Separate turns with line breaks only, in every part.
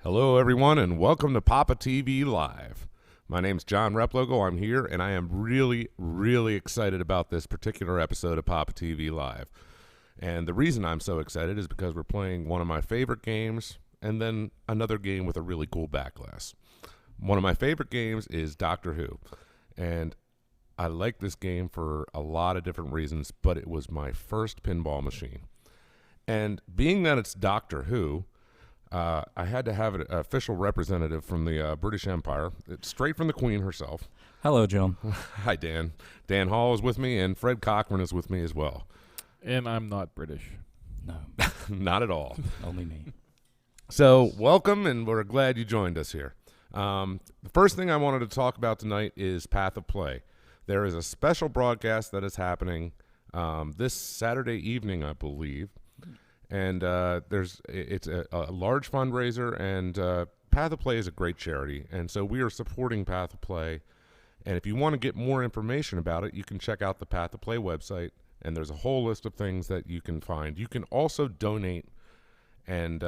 Hello, everyone, and welcome to PAPAtv Live. My name's John Replogo. I'm here, and I am really excited about this particular episode of PAPAtv Live. And the reason I'm so excited is because we're playing one of my favorite games, and then another game with a really cool backlash. One of my favorite games is Doctor Who, and I like this game for a lot of different reasons, but it was my first pinball machine. And being that it's Doctor Who, I had to have an official representative from the British Empire. It's straight from the Queen herself.
Hello, John.
Hi, Dan. Dan Hall is with me, and Fred Cochran is with me as well.
And I'm not British.
No.
Not at all.
Only me.
So, welcome, and we're glad you joined us here. The first thing I wanted to talk about tonight is Path of Play. There is a special broadcast that is happening this Saturday evening, I believe. And it's a large fundraiser, and Path of Play is a great charity, and so we are supporting Path of Play. And if you want to get more information about it, you can check out the Path of Play website, and there's a whole list of things that you can find. You can also donate and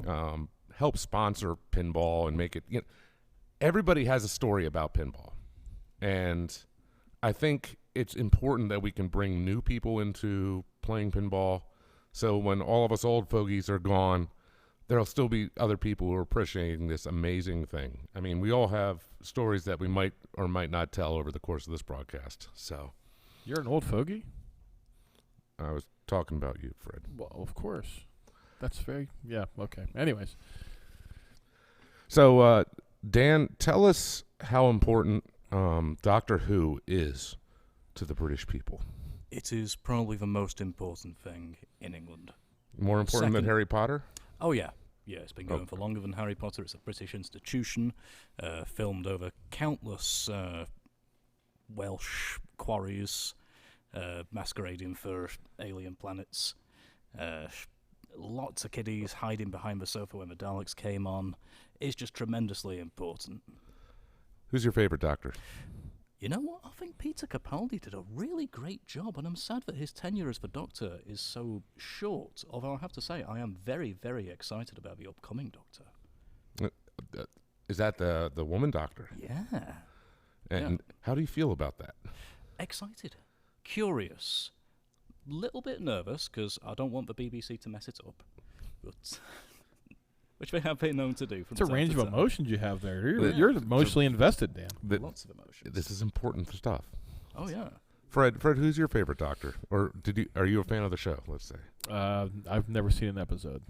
help sponsor pinball and make it. Everybody has a story about pinball, and I think it's important that we can bring new people into playing pinball. So when all of us old fogies are gone, there'll still be other people who are appreciating this amazing thing. I mean, we all have stories that we might or might not tell over the course of this broadcast. So,
You're an old fogey?
I was talking about you, Fred.
Well, of course. That's very, yeah, okay. Anyways.
So, Dan, tell us how important Doctor Who is to the British people.
It is probably the most important thing in England.
More important than
Second.
Harry Potter?
Oh, yeah. Yeah, it's been going for longer than Harry Potter. It's a British institution, filmed over countless Welsh quarries, masquerading for alien planets. Lots of kiddies hiding behind the sofa when the Daleks came on. It's just tremendously important.
Who's your favorite Doctor?
You know what? I think Peter Capaldi did a really great job, and I'm sad that his tenure as the Doctor is so short. Although I have to say, I am very excited about the upcoming Doctor.
Is that the woman Doctor?
Yeah.
And how do you feel about that?
Excited. Curious. Little bit nervous, because I don't want the BBC to mess it up. But which they have been known to do. From
It's a
time
range
to
of
time.
emotions you have there. You're emotionally invested, Dan.
Lots of emotions.
This is important stuff.
Oh, yeah.
Fred, who's your favorite Doctor? Or are you a fan of the show, let's say?
I've never seen an episode.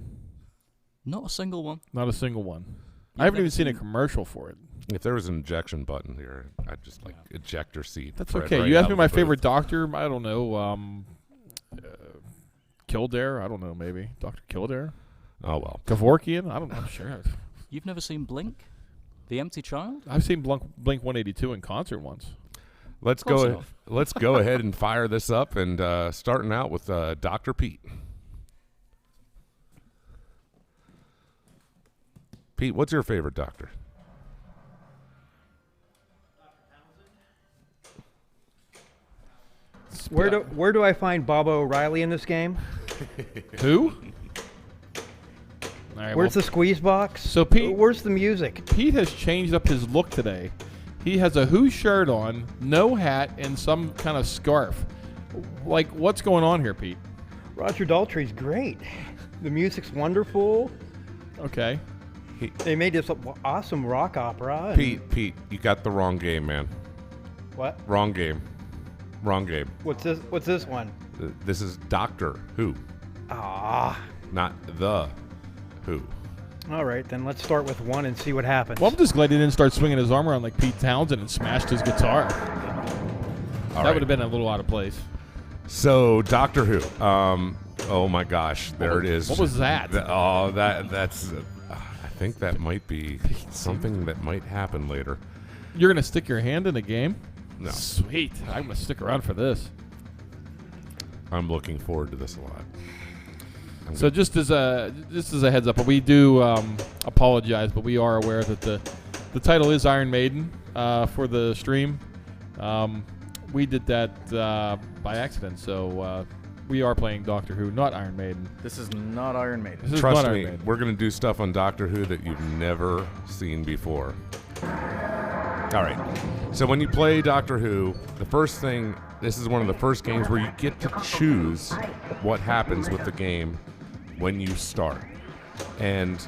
Not a single one.
Not a single one. I haven't even seen a commercial for it.
If there was an ejection button here, I'd just ejector seat.
That's
Fred
okay.
right
You asked
out
me
of
my
the
favorite
booth.
doctor. I don't know. Kildare. I don't know. Maybe Dr. Kildare.
Oh, well.
Kevorkian. I don't know. Sure.
You've never seen Blink? The Empty Child?
I've seen Blink 182 in concert once.
Let's
Close
go.
enough.
Let's go ahead and fire this up, and starting out with Dr. Pete. Pete, what's your favorite Doctor?
Where do I find Bob O'Reilly in this game?
Who? All right,
Where's the squeeze box?
So Pete-
Where's the music?
Pete has changed up his look today. He has a Who shirt on, no hat, and some kind of scarf. Like, what's going on here, Pete?
Roger Daltrey's great. The music's wonderful.
Okay.
They made this awesome rock opera. and-
Pete, you got the wrong game, man.
What?
Wrong game. Wrong game.
What's this? What's this one?
This is Doctor Who,
Ah.
not the Who.
All right, then let's start with one and see what happens.
Well, I'm just glad he didn't start swinging his arm around like Pete Townsend and smashed his guitar. That would have been a little out of place.
So, Doctor Who. Oh my gosh, there it is.
What was that?
That's. I think that might be something that might happen later.
You're going to stick your hand in the game?
No,
Sweet. I'm going to stick around for this.
I'm looking forward to this a lot.
So just as a heads up, we do apologize, but we are aware that the title is Iron Maiden for the stream. We did that by accident, so we are playing Doctor Who, not Iron Maiden.
This is not Iron Maiden.
This is
Trust
not Iron
me,
Maiden.
we're going to do stuff on Doctor Who that you've never seen before. All right. So when you play Doctor Who, the first thing, this is one of the first games where you get to choose what happens with the game when you start. And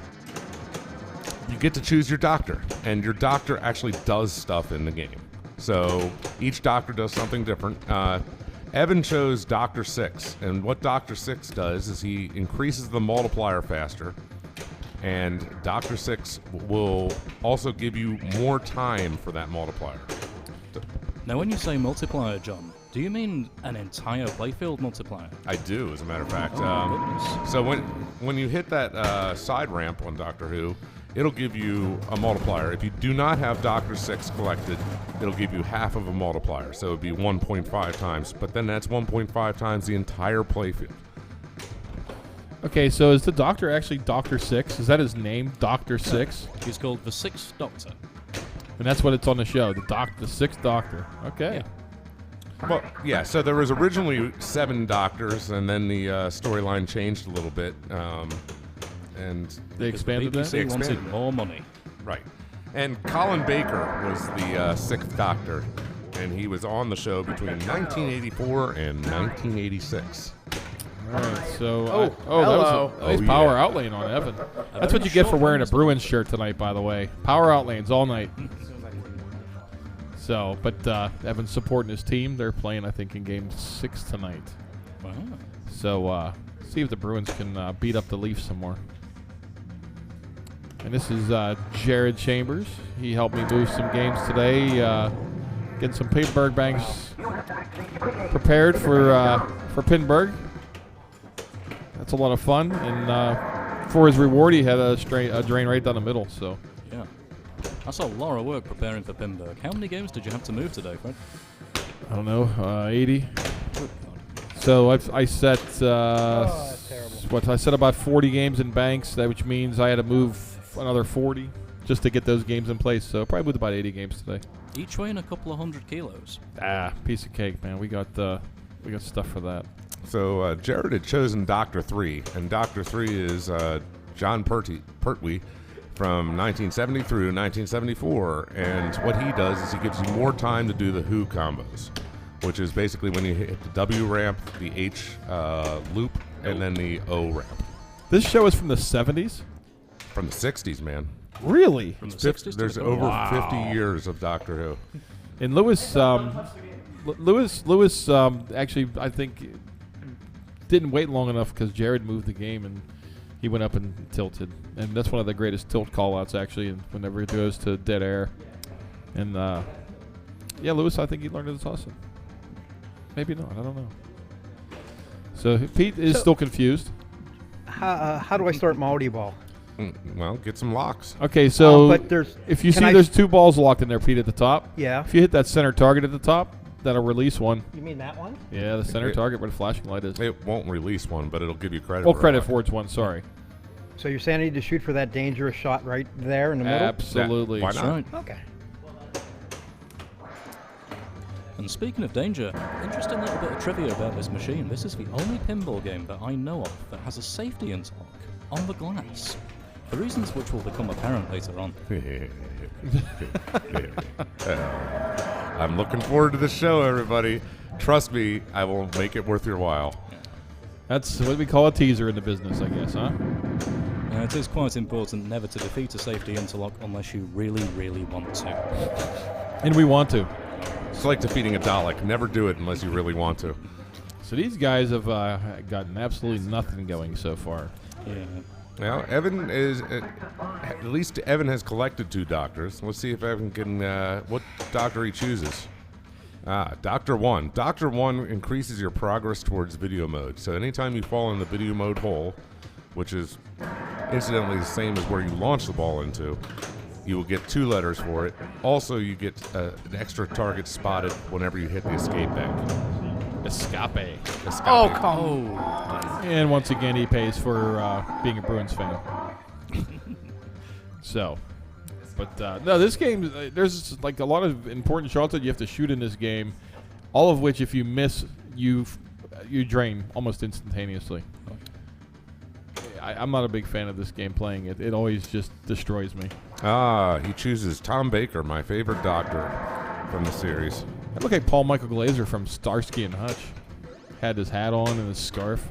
you get to choose your doctor, and your doctor actually does stuff in the game. So each doctor does something different. Evan chose Doctor 6, and what Doctor 6 does is he increases the multiplier faster, and Doctor 6 will also give you more time for that multiplier.
Now, when you say multiplier, John, do you mean an entire playfield multiplier?
I do, as a matter of fact.
Goodness.
So when you hit that side ramp on Doctor Who, it'll give you a multiplier. If you do not have Doctor 6 collected, it'll give you half of a multiplier. So it would be 1.5 times. But then that's 1.5 times the entire playfield.
Okay, so is the Doctor actually Doctor 6? Is that his name, Doctor 6?
He's called the Sixth Doctor.
And that's what it's on the show, the Sixth Doctor. Okay.
Well, yeah, so there was originally 7 doctors, and then the storyline changed a little bit. And
They expanded
the BBC
that?
wanted
expanded.
more money.
right. And Colin Baker was the 6th Doctor, and he was on the show between 1984 and 1986.
All right, so
Oh,
that
hello.
was a nice
Oh,
power
yeah.
outlane on Evan. That's what you get for wearing a Bruins shirt tonight, by the way. Power outlanes all night. So, but Evan's supporting his team. They're playing, I think, in Game 6 tonight.
Wow.
So, see if the Bruins can beat up the Leafs some more. And this is Jared Chambers. He helped me move some games today. Getting some Pinball banks prepared for Pinburg. That's a lot of fun. And for his reward, he had a drain right down the middle. So.
Yeah. That's a lot of work preparing for Pinburg. How many games did you have to move today, Fred?
I don't know, 80.
Good God.
So I set
that's terrible.
what I set about 40 games in banks, which means I had to move another 40 just to get those games in place. So probably moved about 80 games today.
Each weighing a couple of 100 kilos.
Piece of cake, man. We got stuff for that.
So Jared had chosen Doctor 3, and Doctor 3 is John Pertwee from 1970 through 1974. And what he does is he gives you more time to do the Who combos, which is basically when you hit the W ramp, the H loop, and then the O ramp.
This show is from the 70s?
From the 60s, man.
Really?
From the
Fif-
60s to
there's
the
over
current.
50 years of Doctor Who.
And Lewis actually, I think, didn't wait long enough because Jared moved the game and he went up and tilted. And that's one of the greatest tilt call-outs, actually, whenever it goes to dead air. And, yeah, Lewis, I think he learned his lesson. Maybe not. I don't know. So Pete is still confused.
How do I start multi-ball?
Well, get some locks.
Okay, so
but there's.
if you
can
see
I-
there's 2 balls locked in there, Pete, at the top.
Yeah.
If you hit that center target at the top, that'll release one.
You mean that one?
Yeah, the center target where the flashing light is.
It won't release one, but it'll give you credit.
Oh,
for a
credit
lock.
for it's one. Sorry.
So you're saying I need to shoot for that dangerous shot right there in the middle?
Absolutely.
Why
That's
not?
right.
Okay.
And speaking of danger, interesting little bit of trivia about this machine. This is the only pinball game that I know of that has a safety interlock on the glass. For reasons which will become apparent later on.
I'm looking forward to the show, everybody. Trust me, I will make it worth your while.
That's what we call a teaser in the business, I guess, huh?
It is quite important never to defeat a safety interlock unless you really, really want to.
And we want to.
It's like defeating a Dalek. Never do it unless you really want to.
So these guys have gotten absolutely nothing going so far.
Yeah.
Now, Evan is at least Evan has collected 2 doctors. Let's see if Evan can what doctor he chooses. Doctor 1. Doctor 1 increases your progress towards video mode. So anytime you fall in the video mode hole, which is incidentally the same as where you launch the ball into, you will get 2 letters for it. Also, you get an extra target spotted whenever you hit the escape bank.
Escape.
Escape.
Oh, come on.
And once again, he pays for being a Bruins fan. So, but no, this game, there's like a lot of important shots that you have to shoot in this game, all of which, if you miss, you you drain almost instantaneously. I'm not a big fan of this game playing it. It always just destroys me.
He chooses Tom Baker, my favorite doctor from the series.
I look like Paul Michael Glazer from Starsky and Hutch. Had his hat on and his scarf.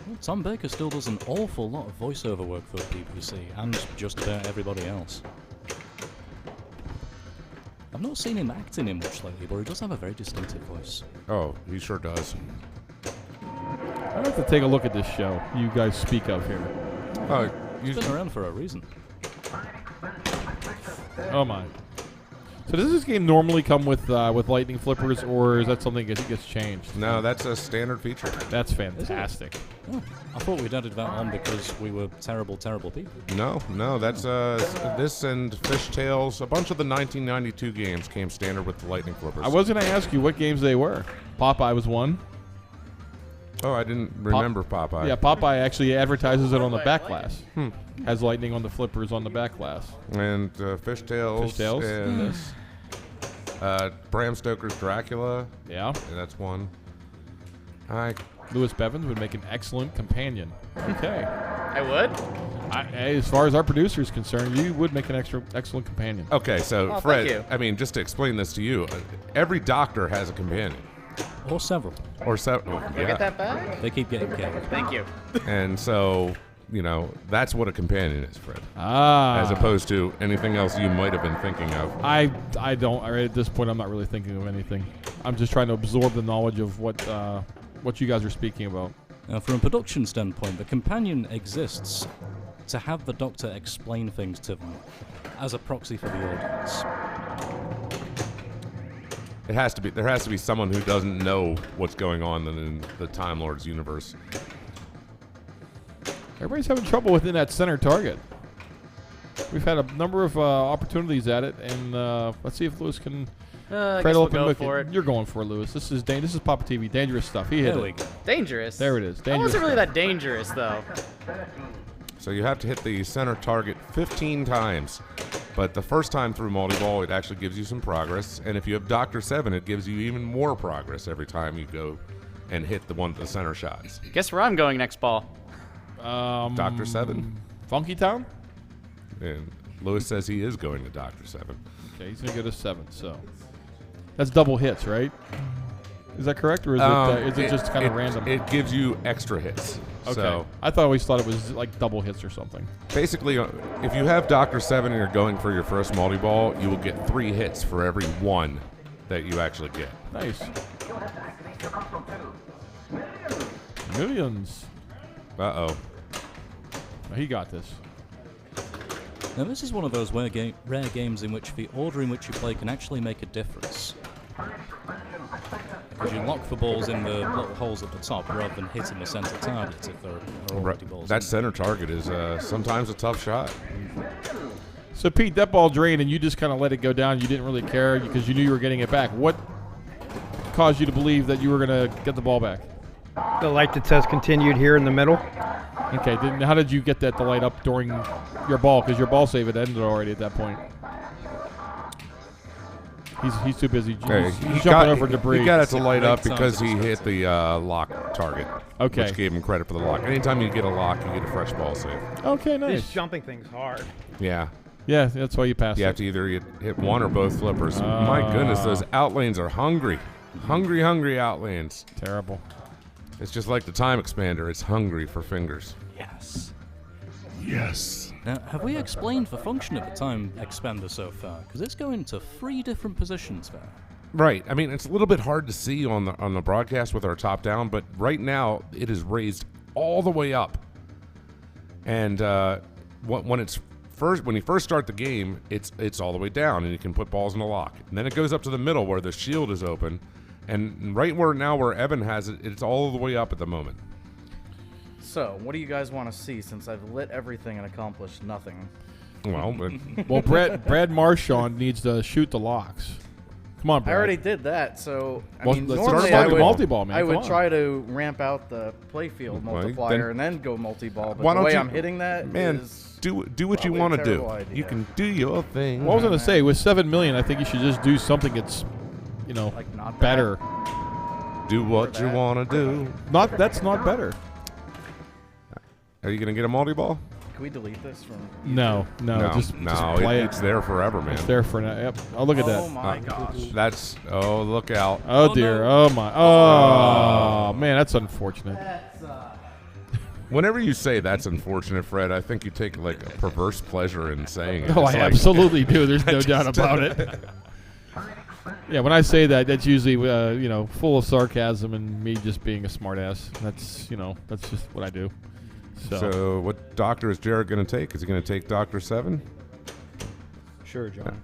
Well, Tom Baker still does an awful lot of voiceover work for BBC and just about everybody else. I've not seen him acting in much lately, but he does have a very distinctive voice.
Oh, he sure does.
I'd have to take a look at this show you guys speak of here.
Oh,
He's been around for a reason.
Oh my. So does this game normally come with lightning flippers, or is that something that gets changed?
no, that's a standard feature.
That's fantastic.
Oh, I thought we'd added that on because we were terrible, terrible people.
No, that's this and Fishtails. A bunch of the 1992 games came standard with the lightning flippers.
I was going to ask you what games they were. Popeye was one.
Oh, I didn't remember Popeye.
Yeah, Popeye actually advertises it on the back glass. Has lightning on the flippers on the back glass.
And Fishtails.
Fishtails.
And this. Bram Stoker's Dracula.
Yeah.
That's one.
Louis Bevins would make an excellent companion. Okay.
I would.
As far as our producer is concerned, you would make an excellent companion.
Okay, so
Oh,
Fred,
thank you.
I mean, just to explain this to you, every doctor has a companion.
Or several.
Or several.
Can I get that back?
They keep getting killed.
Thank you.
And so, that's what a companion is, Fred.
As
As opposed to anything else you might have been thinking of.
I don't. At this point, I'm not really thinking of anything. I'm just trying to absorb the knowledge of what you guys are speaking about.
Now, from a production standpoint, the companion exists to have the Doctor explain things to them as a proxy for the audience.
There has to be someone who doesn't know what's going on in the Time Lord's universe.
Everybody's having trouble within that center target. We've had a number of opportunities at it, and let's see if Lewis can
I guess
cradle
we'll
up and
go
look
for
it.
it.
You're going for it, Lewis. This is PAPAtv, dangerous stuff. He hit
There we
it.
go.
Dangerous.
There it is.
That
Dangerous
wasn't really
stuff.
that dangerous, though.
So you have to hit the center target 15 times. But the first time through multi-ball, it actually gives you some progress. And if you have Dr. 7, it gives you even more progress every time you go and hit the center shots.
Guess where I'm going next ball.
Dr. 7.
Funky Town?
And Lewis says he is going to Dr. 7.
Okay, he's going to go to 7, so. That's double hits, right? Is that correct, or is it just kind of random?
It gives you extra hits.
Okay.
So
I always thought it was like double hits or something.
basically, if you have Dr. 7 and you're going for your first multi-ball, you will get 3 hits for every one that you actually get.
Nice. Millions.
Uh-oh.
He got this.
Now, this is one of those rare games in which the order in which you play can actually make a difference. Because you lock the balls in the little holes at the top rather than hitting the center target if there are already balls.
That center target is sometimes a tough shot.
So, Pete, that ball drained and you just kind of let it go down. You didn't really care because you knew you were getting it back. What caused you to believe that you were going to get the ball back?
The light that says continued here in the middle.
Okay, how did you get that to light up during your ball? Because your ball save had ended already at that point. He's too busy. He's jumping over debris.
He got it to light up
Great
because
time
he
to
hit the lock target.
Okay.
Which gave him credit for the lock. Anytime you get a lock, you get a fresh ball save.
Okay,
This
nice.
jumping thing's hard.
Yeah.
Yeah, that's why you passed
You have
it.
to either hit one or both flippers. My goodness, those outlanes are hungry. Hungry outlanes.
Terrible.
It's just like the time expander. It's hungry for fingers.
Yes.
Yes.
Now, have we explained the function of the time expander so far? Because it's going to 3 different positions there.
Right. I mean, it's a little bit hard to see on the broadcast with our top down, but right now it is raised all the way up. And when you first start the game, it's all the way down, and you can put balls in a lock. And then it goes up to the middle where the shield is open, and right where Evan has it, it's all the way up at the moment.
So, what do you guys want to see since I've lit everything and accomplished nothing?
Well,
Well, Brad Marchand needs to shoot the locks. Come on,
I
Brad.
already did that, so I
Well,
mean,
let's
normally
start
I
the
would,
multi-ball, man.
I
Come
would
on.
try to ramp out the playfield
Well,
multiplier
then-
and then go multi-ball, but
why
the
don't
way
you-
I'm hitting that
man,
is
do what you
probably a
want to do.
terrible idea.
You can do your thing.
Well, I was going to say, with $7 million, I think you should just do something that's,
like not
better.
Do what you want to do.
That's not better.
Are you going to get a multi-ball?
Can we delete this from?
No, just play it.
It's there forever, man.
It's there for now. Yep. Oh, look at that.
Oh my gosh.
That's, look out.
Oh dear.
no.
Oh my. Oh man, that's unfortunate.
Whenever you say that's unfortunate, Fred, I think you take like a perverse pleasure in saying it.
Oh,
It's
I
like-
absolutely do. There's no doubt about it. Yeah, when I say that, that's usually full of sarcasm and me just being a smartass. That's just what I do.
So what doctor is Jared going to take? Is he going to take Dr. 7?
Sure, John.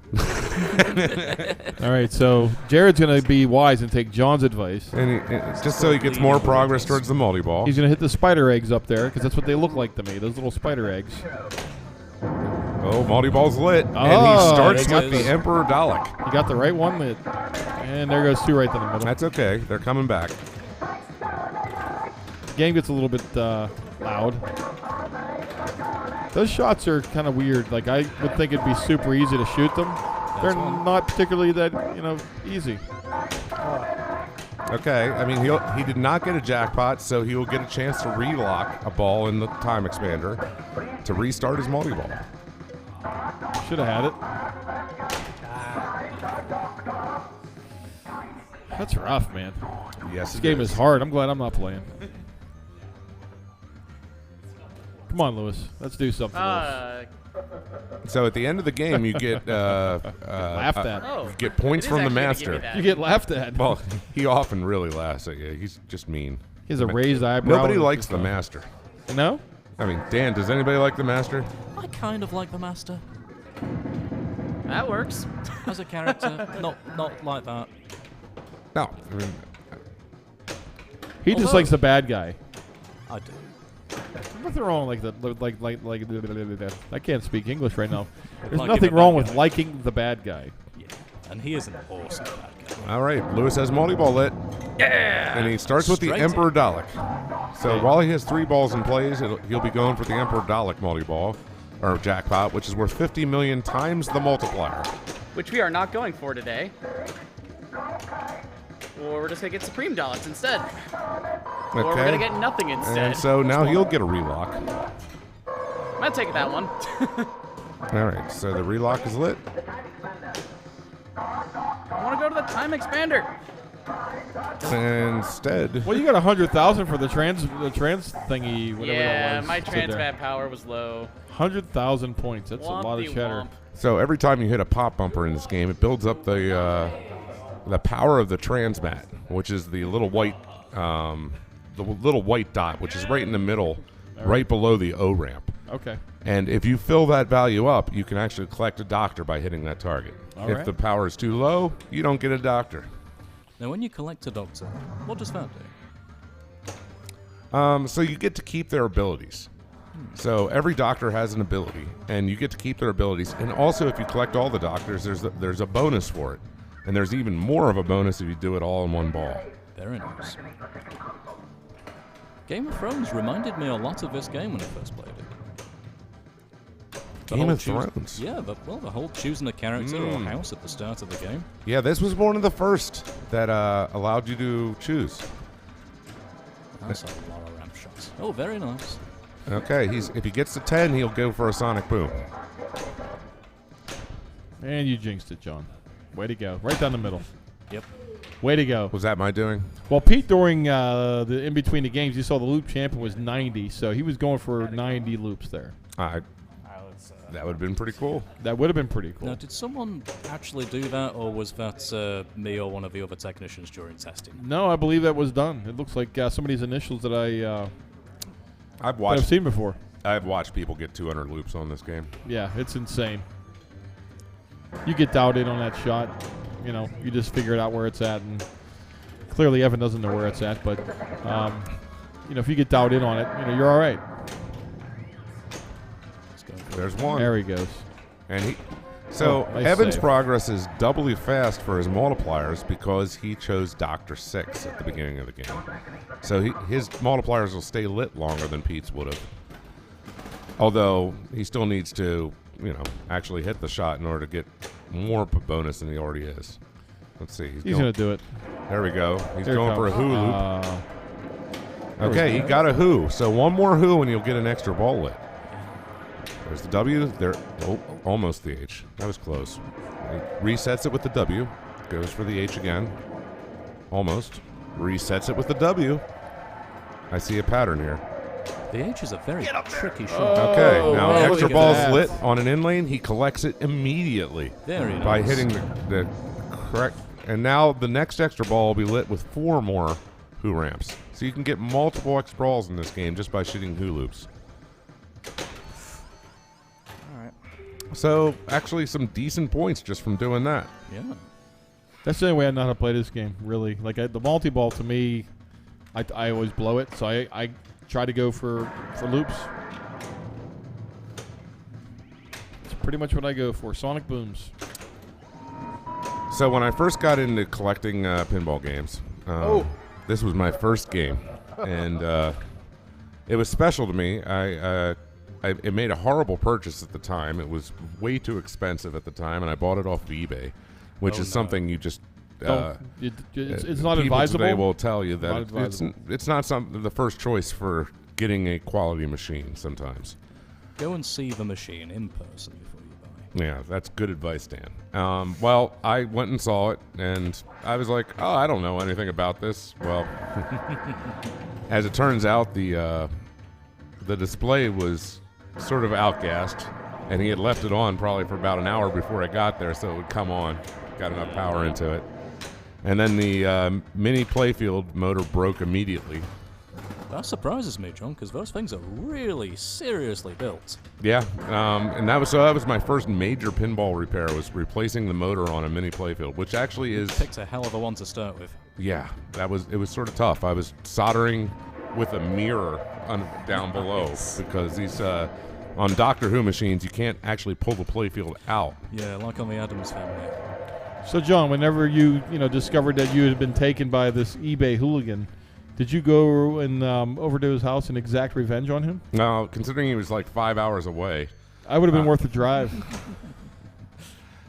All right, so Jared's going to be wise and take John's advice.
And just so he gets more progress towards the multi-ball.
He's going to hit the spider eggs up there because that's what they look like to me, those little spider eggs.
Oh, multi-ball's lit. And he
Oh,
starts
there
with
it
the
is.
Emperor Dalek.
You got the right one, and there goes 2 right down the middle.
That's okay. They're coming back.
Game gets a little bit loud. Those shots are kind of weird. Like, I would think it'd be super easy to shoot them. They're not particularly that, easy.
Okay. I mean, he did not get a jackpot, so he will get a chance to relock a ball in the time expander to restart his multi-ball.
Should have had it. That's rough, man.
Yes,
This game is hard. I'm glad I'm not playing. Come on, Lewis. Let's do something. Lewis.
So at the end of the game, you get
Laughed at.
Oh,
you get points
it is
from the
actually gonna give
master.
me that.
You get laughed at.
Well, he often really laughs at you. He's just mean.
He has a raised eyebrow.
Nobody
and
likes
just
the master.
No?
I mean, Dan, does anybody like the master?
I kind of like the Master
That works.
as a character. not like that.
No. I mean,
He just
Although-
likes the bad guy.
I do.
Nothing wrong like I can't speak English right now. There's
Liking
nothing
the
wrong
bad
with
guy.
liking the bad guy.
Yeah, and he is an awesome bad guy.
all right. Lewis has multi-ball lit. Yeah. And he starts with the
Straight
Emperor Dalek. So while he has 3 balls in plays, he'll be going for the Emperor Dalek multi-ball, or jackpot, which is worth 50 million times the multiplier.
Which we are not going for today. Or we're just going to get Supreme Daleks instead. Or we're going to get nothing instead.
And so now he'll get a relock.
I'm going to take that one.
All right. So the relock is lit.
I want to go to the time expander.
Instead,
Well, you got 100,000 for the trans thingy. Whatever
Yeah,
that was.
my
Stood there.
transmat power was low.
100,000 points. That's a lot of
Wompy
cheddar.
womp.
so every time you hit a pop bumper in this game, it builds up the power of the transmat, which is the little white dot, which is right in the middle, right below the O ramp.
Okay.
And if you fill that value up, you can actually collect a doctor by hitting that target.
All
if
right.
the power is too low, you don't get a doctor.
Now, when you collect a Doctor, what does that do?
So you get to keep their abilities. So every doctor has an ability, and you get to keep their abilities. And also, if you collect all the doctors, there's a bonus for it. And there's even more of a bonus if you do it all in one ball.
Very nice. Game of Thrones reminded me a lot of this game when I first played it. The
Game
whole
of Thrones?
Yeah, the whole choosing a character or house at the start of the game.
Yeah, this was one of the first that allowed you to choose.
That's a lot of ramp shots. Oh, very nice.
Okay, if he gets to 10, he'll go for a sonic boom.
And you jinxed it, John. Way to go. Right down the middle.
Yep.
Way to go.
Was that my doing?
Well, Pete, during the in between the games, you saw the loop champion was 90, so he was going for 90 loops there.
That would have been pretty cool.
That would have been pretty cool.
Now, did someone actually do that, or was that me or one of the other technicians during testing?
No, I believe that was done. It looks like somebody's initials that
I've
I've
watched
seen before.
people get 200 loops on this game.
Yeah, it's insane. You get dialed in on that shot, you just figure it out where it's at, and clearly Evan doesn't know where it's at, but if you get dialed in on it, you're all right.
There's one.
There he goes.
And So
nice
Evan's
save.
progress is doubly fast for his multipliers because he chose Dr. 6 at the beginning of the game. So his multipliers will stay lit longer than Pete's would have. Although he still needs to, actually hit the shot in order to get more bonus than he already is. Let's see.
He's going to do it.
There we go. He's
Here it
going for a
comes.
hula loop. Okay, he got a who. So one more who and you'll get an extra ball lit. There's the W. There. Oh, almost the H. That was close. He resets it with the W. Goes for the H again. Almost. Resets it with the W. I see a pattern here.
The H is a very tricky shot.
Okay, now
wow,
extra
look at
ball's
that.
lit on an in lane. He collects it immediately
Very nice.
by hitting the correct. And now the next extra ball will be lit with 4 more who ramps. So you can get multiple extra balls in this game just by shooting who loops.
All right.
So actually some decent points just from doing that.
Yeah.
That's the only way I know how to play this game, really. Like, the multi-ball, to me, I always blow it, so I try to go for loops. It's pretty much what I go for. Sonic booms.
So when I first got into collecting pinball games, this was my first game, and it was special to me. It made a horrible purchase at the time. It was way too expensive at the time, and I bought it off of eBay, which is something you just
It's not
people
advisable.
today will tell you
Not
that it's not the first choice for getting a quality machine sometimes.
Go and see the machine in person before you buy.
Yeah, that's good advice, Dan. Well, I went and saw it, and I was like, oh, I don't know anything about this. Well, as it turns out, the display was sort of outgassed, and he had left it on probably for about an hour before I got there, so it would come on. Got enough power into it. And then the mini playfield motor broke immediately.
That surprises me, John, because those things are really seriously built.
Yeah, and that was my first major pinball repair, was replacing the motor on a mini playfield, which actually is
Picked a hell of a one to start with.
yeah, it was sort of tough. I was soldering with a mirror down below because these on Doctor Who machines you can't actually pull the playfield out.
Yeah, like on the Addams Family.
So, John, whenever you discovered that you had been taken by this eBay hooligan, did you go and over to his house and exact revenge on him?
Now, considering he was like 5 hours away,
I would have been worth the drive.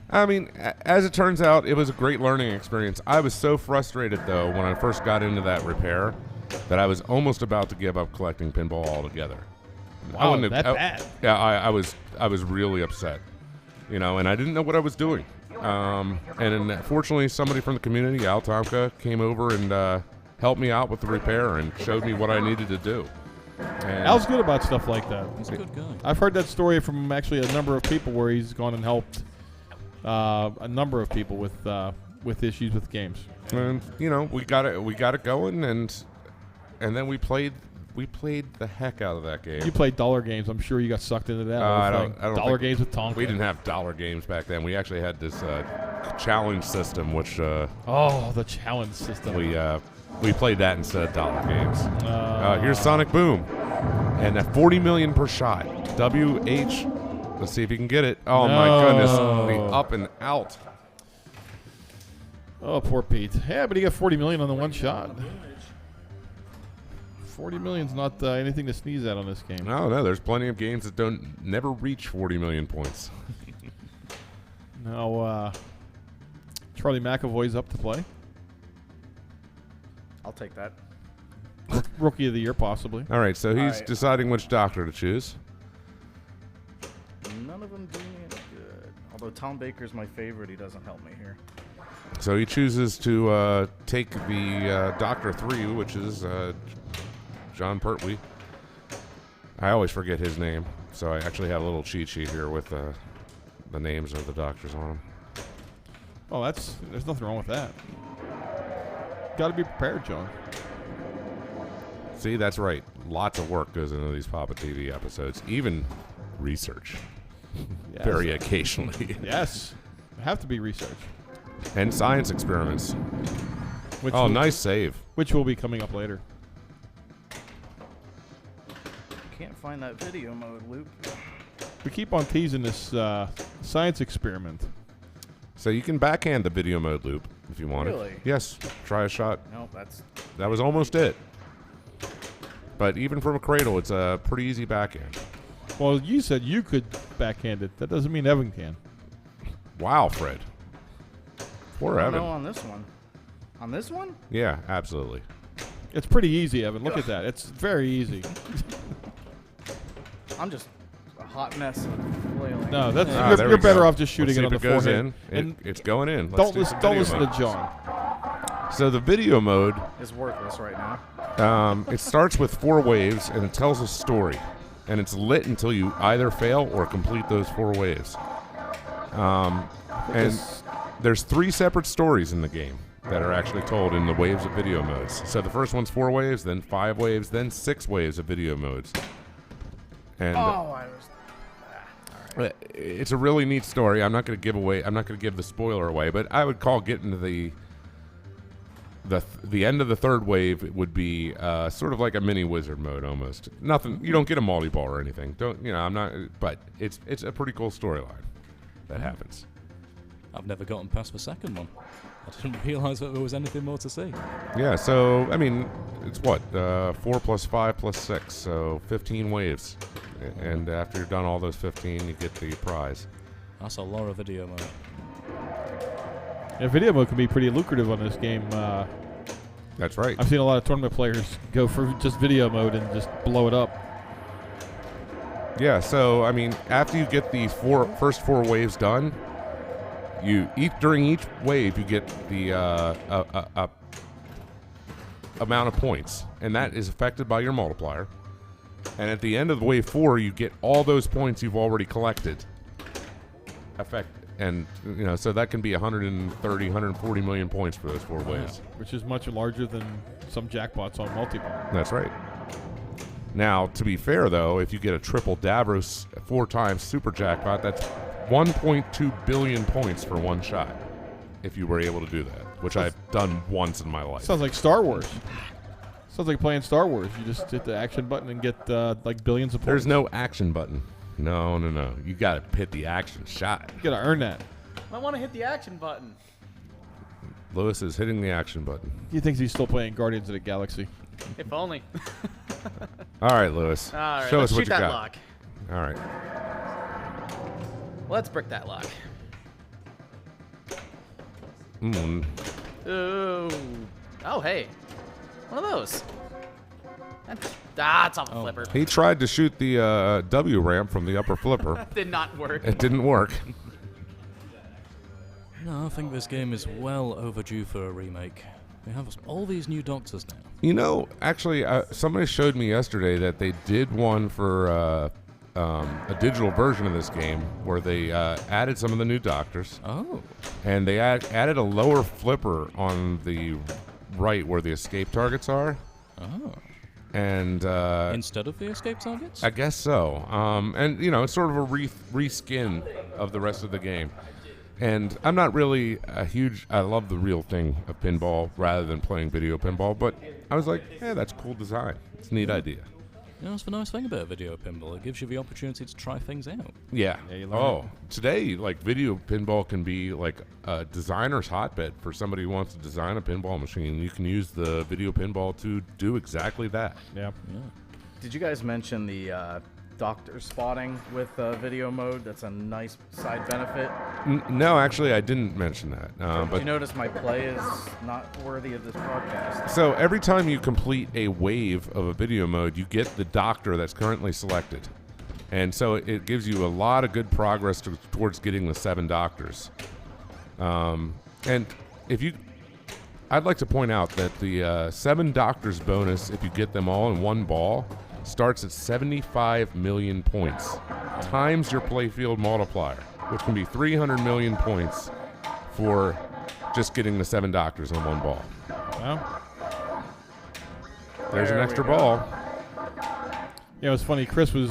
I mean, as it turns out, it was a great learning experience. I was so frustrated, though, when I first got into that repair, that I was almost about to give up collecting pinball altogether.
Wow, that bad?
Yeah, I was really upset, and I didn't know what I was doing. And then, fortunately, somebody from the community, Al Tomka, came over and helped me out with the repair and showed me what I needed to do. And
Al's good about stuff like that.
He's a good guy.
I've heard that story from actually a number of people where he's gone and helped a number of people with issues with games.
And we got it going, and then we played the heck out of that game.
You played dollar games. I'm sure you got sucked into that.
I
whole
don't
thing. Dollar games with Tonka.
We didn't have dollar games back then. We actually had this challenge system, which
Oh, the challenge system.
we played that instead of dollar games. Here's Sonic Boom, and at 40 million per shot. WH. Let's see if you can get it. Oh my goodness, the up and out.
Oh, poor Pete. Yeah, but he got 40 million on the one shot. 40 million's not anything to sneeze at on this game.
No, there's plenty of games that never reach 40 million points.
Now, Charlie McAvoy's up to play.
I'll take that.
Rookie of the year, possibly.
All right, so he's
right.
deciding which doctor to choose.
None of them do me any good. Although Tom Baker's my favorite, he doesn't help me here.
So he chooses to take the Doctor 3, which is John Pertwee. I always forget his name, so I actually have a little cheat sheet here with the names of the doctors on them.
Oh, there's nothing wrong with that. Got to be prepared, John.
See, that's right. Lots of work goes into these PAPAtv episodes, even research.
Yes.
Very occasionally.
Yes. Have to be research.
And science experiments.
Which
Oh,
will,
nice save.
Which will be coming up later.
Can't find that video mode loop.
We keep on teasing this science experiment.
So you can backhand the video mode loop if you want
Really?
it. Yes. Try a shot.
No, that's
That was almost it. But even from a cradle, it's a pretty easy backhand.
Well, you said you could backhand it. That doesn't mean Evan can.
Wow, Fred. Poor
I
Evan.
don't know on this one. On this one?
Yeah, absolutely.
It's pretty easy, Evan. Look at that. It's very easy.
I'm just a hot mess of flailing.
No, that's
there
you're
we
better
go.
off just shooting
Let's
it on
see
the
if it goes
forehead.
in.
And
It's going in. Let's
don't
do
listen.
some
Don't
video
listen to
mode.
John.
So the video mode,
It's worthless right now.
it starts with 4 waves and it tells a story, and it's lit until you either fail or complete those 4 waves. And there's 3 separate stories in the game that are actually told in the waves of video modes. So the first one's 4 waves, then 5 waves, then 6 waves of video modes. And it's a really neat story. I'm not going to give the spoiler away, but I would call getting to the end of the 3rd wave would be sort of like a mini wizard mode almost. Nothing. You don't get a multi-ball or anything. I'm not. But it's a pretty cool storyline that happens.
I've never gotten past the second one. I didn't realise that there was anything more to see.
Yeah. So I mean, it's what 4 + 5 + 6, so 15 waves, and after you're done all those 15, you get the prize.
That's a lot of video mode.
Yeah, video mode can be pretty lucrative on this game.
That's right.
I've seen a lot of tournament players go for just video mode and just blow it up.
Yeah, so I mean, after you get the first 4 waves done, during each wave you get the amount of points, and that is affected by your multiplier. And at the end of wave 4, you get all those points you've already collected. And so that can be 130, 140 million points for those 4 waves.
Which is much larger than some jackpots on multi-ball.
That's right. Now, to be fair, though, if you get a triple Davros 4 times super jackpot, that's 1.2 billion points for one shot, if you were able to do that, which I've done once in my life.
Sounds like Star Wars. Sounds like playing Star Wars. You just hit the action button and get like billions of points.
There's no action button. No. You got to hit the action shot.
You gotta earn that.
I want to hit the action button.
Lewis is hitting the action button.
He thinks he's still playing Guardians of the Galaxy.
If only.
All right, Lewis.
All right,
Show
let's
us what
shoot
you
that
got.
lock.
All right.
Let's brick that lock. Ooh. Oh, hey. One of those. It's off a flipper.
He tried to shoot the W ramp from the upper flipper.
Did not work.
It didn't work.
No, I think this game is well overdue for a remake. We have all these new doctors now.
Actually, somebody showed me yesterday that they did one for a digital version of this game where they added some of the new doctors.
Oh.
And they added a lower flipper on the right where the escape targets are.
Oh.
And
Instead of the escape targets?
I guess so. And it's sort of a reskin of the rest of the game. And I'm not really I love the real thing of pinball rather than playing video pinball, but I was like, yeah, that's a cool design. It's a neat idea.
That's the nice thing about video pinball. It gives you the opportunity to try things out.
Yeah.
you learn
Today, like, video pinball can be like a designer's hotbed for somebody who wants to design a pinball machine. You can use the video pinball to do exactly that.
Yeah.
Did you guys mention the doctor spotting with video mode? That's a nice side benefit.
No, actually, I didn't mention that.
Did
But
you notice my play is not worthy of this broadcast?
so every time you complete a wave of a video mode, you get the doctor that's currently selected. And so it gives you a lot of good progress towards getting the 7 doctors. And I'd like to point out that the 7 doctors bonus, if you get them all in one ball, starts at 75 million points, times your playfield multiplier, which can be 300 million points for just getting the 7 doctors in one ball.
Well,
There's an
There
extra
we go.
ball.
yeah, it was funny. Chris was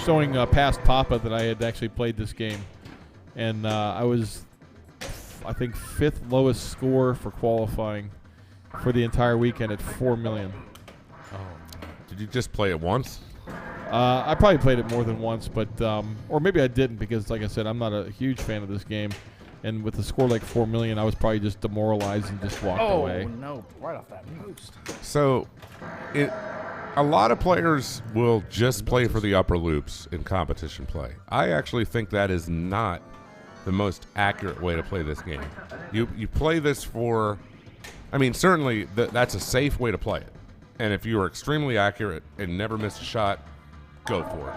showing past Papa that I had actually played this game, and I was, I think, 5th lowest score for qualifying for the entire weekend at 4 million.
Did you just play it once?
I probably played it more than once, but or maybe I didn't because, like I said, I'm not a huge fan of this game. And with a score like 4 million, I was probably just demoralized and just walked away.
No, right off that post.
So, a lot of players will just play for the upper loops in competition play. I actually think that is not the most accurate way to play this game. You play this for, I mean, certainly that's a safe way to play it. And if you are extremely accurate and never miss a shot, go for it.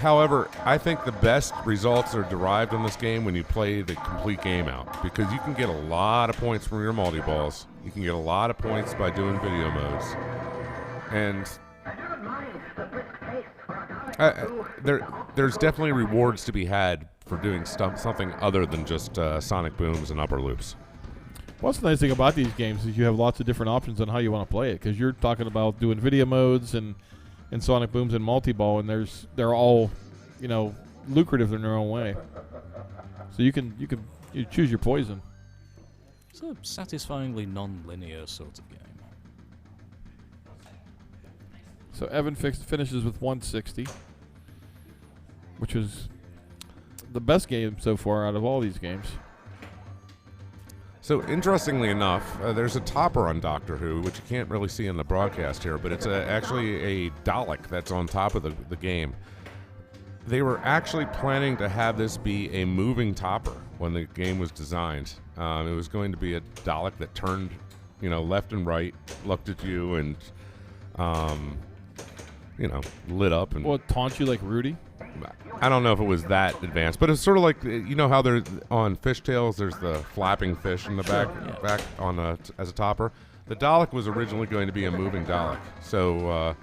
However, I think the best results are derived in this game when you play the complete game out, because you can get a lot of points from your multi-balls. You can get a lot of points by doing video modes. And there's definitely rewards to be had for doing something other than just sonic booms and upper loops.
What's the nice thing about these games is you have lots of different options on how you want to play it, because you're talking about doing video modes and sonic booms and multi-ball, and they're all, lucrative in their own way. So you choose your poison.
It's a satisfyingly non-linear sort of game.
So Evan finishes with 160, which was the best game so far out of all these games.
So interestingly enough, there's a topper on Doctor Who, which you can't really see in the broadcast here, but it's actually a Dalek that's on top of the game. They were actually planning to have this be a moving topper when the game was designed. It was going to be a Dalek that turned, left and right, looked at you, and, lit up. And
well, taunt you like Rudy?
I don't know if it was that advanced, but it's sort of like, how there's on Fishtails, there's the flapping fish in the back on as a topper. The Dalek was originally going to be a moving Dalek, so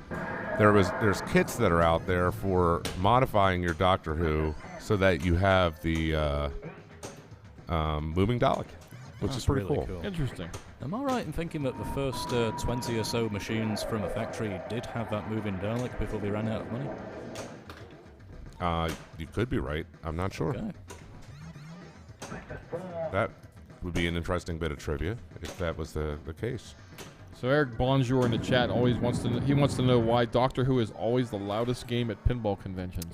there's kits that are out there for modifying your Doctor Who so that you have the moving Dalek, which is pretty
really
cool.
Interesting.
Am I right in thinking that the first 20 or so machines from a factory did have that moving Dalek before they ran out of money?
You could be right. I'm not sure.
Okay.
That would be an interesting bit of trivia if that was the case.
So Eric Bonjour in the chat always wants to know why Doctor Who is always the loudest game at pinball conventions.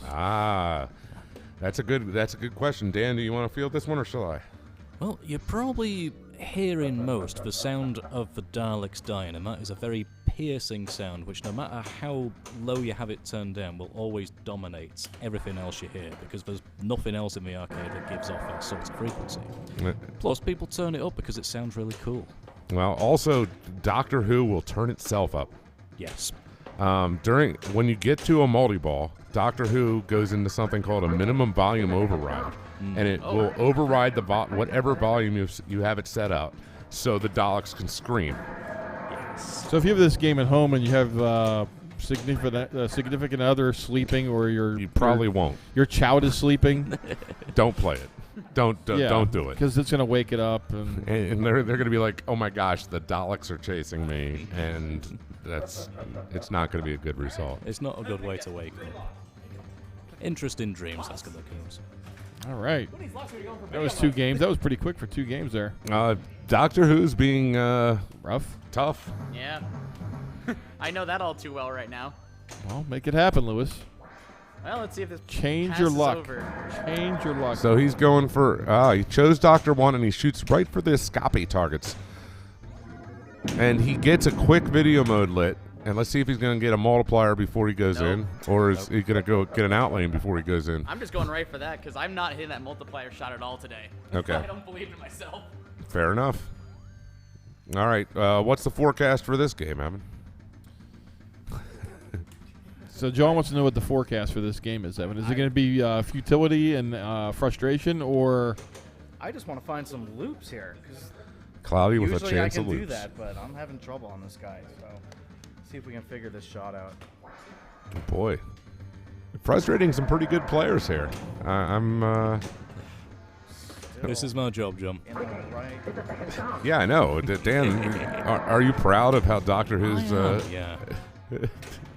That's a good question. Dan, do you want to field this one or shall I?
Well, you're probably hearing most the sound of the Daleks dying, and that is a very piercing sound, which no matter how low you have it turned down, will always dominate everything else you hear, because there's nothing else in the arcade that gives off that sort of frequency. Plus, people turn it up because it sounds really cool.
Well, also, Doctor Who will turn itself up.
Yes.
When you get to a multi-ball, Doctor Who goes into something called a minimum volume override, and it will override the whatever volume you have it set out, so the Daleks can scream.
So if you have this game at home and you have significant other sleeping, or
you probably won't.
Your child is sleeping,
don't play it. Don't do it,
because it's gonna wake it up, and
they're gonna be like, oh my gosh, the Daleks are chasing me, and it's not gonna be a good result.
It's not a good way to wake up. Interesting dreams that's gonna cause.
All right, that was 2 games. That was pretty quick for 2 games there.
Doctor Who's being
rough,
tough. Yeah, I know that all too well right now.
Well, make it happen, Lewis.
Well, let's see if this
Change your luck.
Over.
Change your luck.
So he's going for. He chose Doctor 1 and he shoots right for the escape targets, and he gets a quick video mode lit. And let's see if he's going to get a multiplier before he goes in, or is he going to go get an outlane before he goes in?
I'm just going right for that because I'm not hitting that multiplier shot at all today.
Okay.
I don't believe in myself.
Fair enough. All right. What's the forecast for this game, Evan?
So John wants to know what the forecast for this game is, Evan. Is it going to be futility and frustration, or?
I just want to find some loops here.
Cloudy with a
usually
chance
I
of
can do
loops.
that, but I'm having trouble on this guy. So see if we can figure this shot out.
Boy, frustrating some pretty good players here.
This is my job, John.
Yeah, I know. Dan, are you proud of how Doctor Who's...
yeah.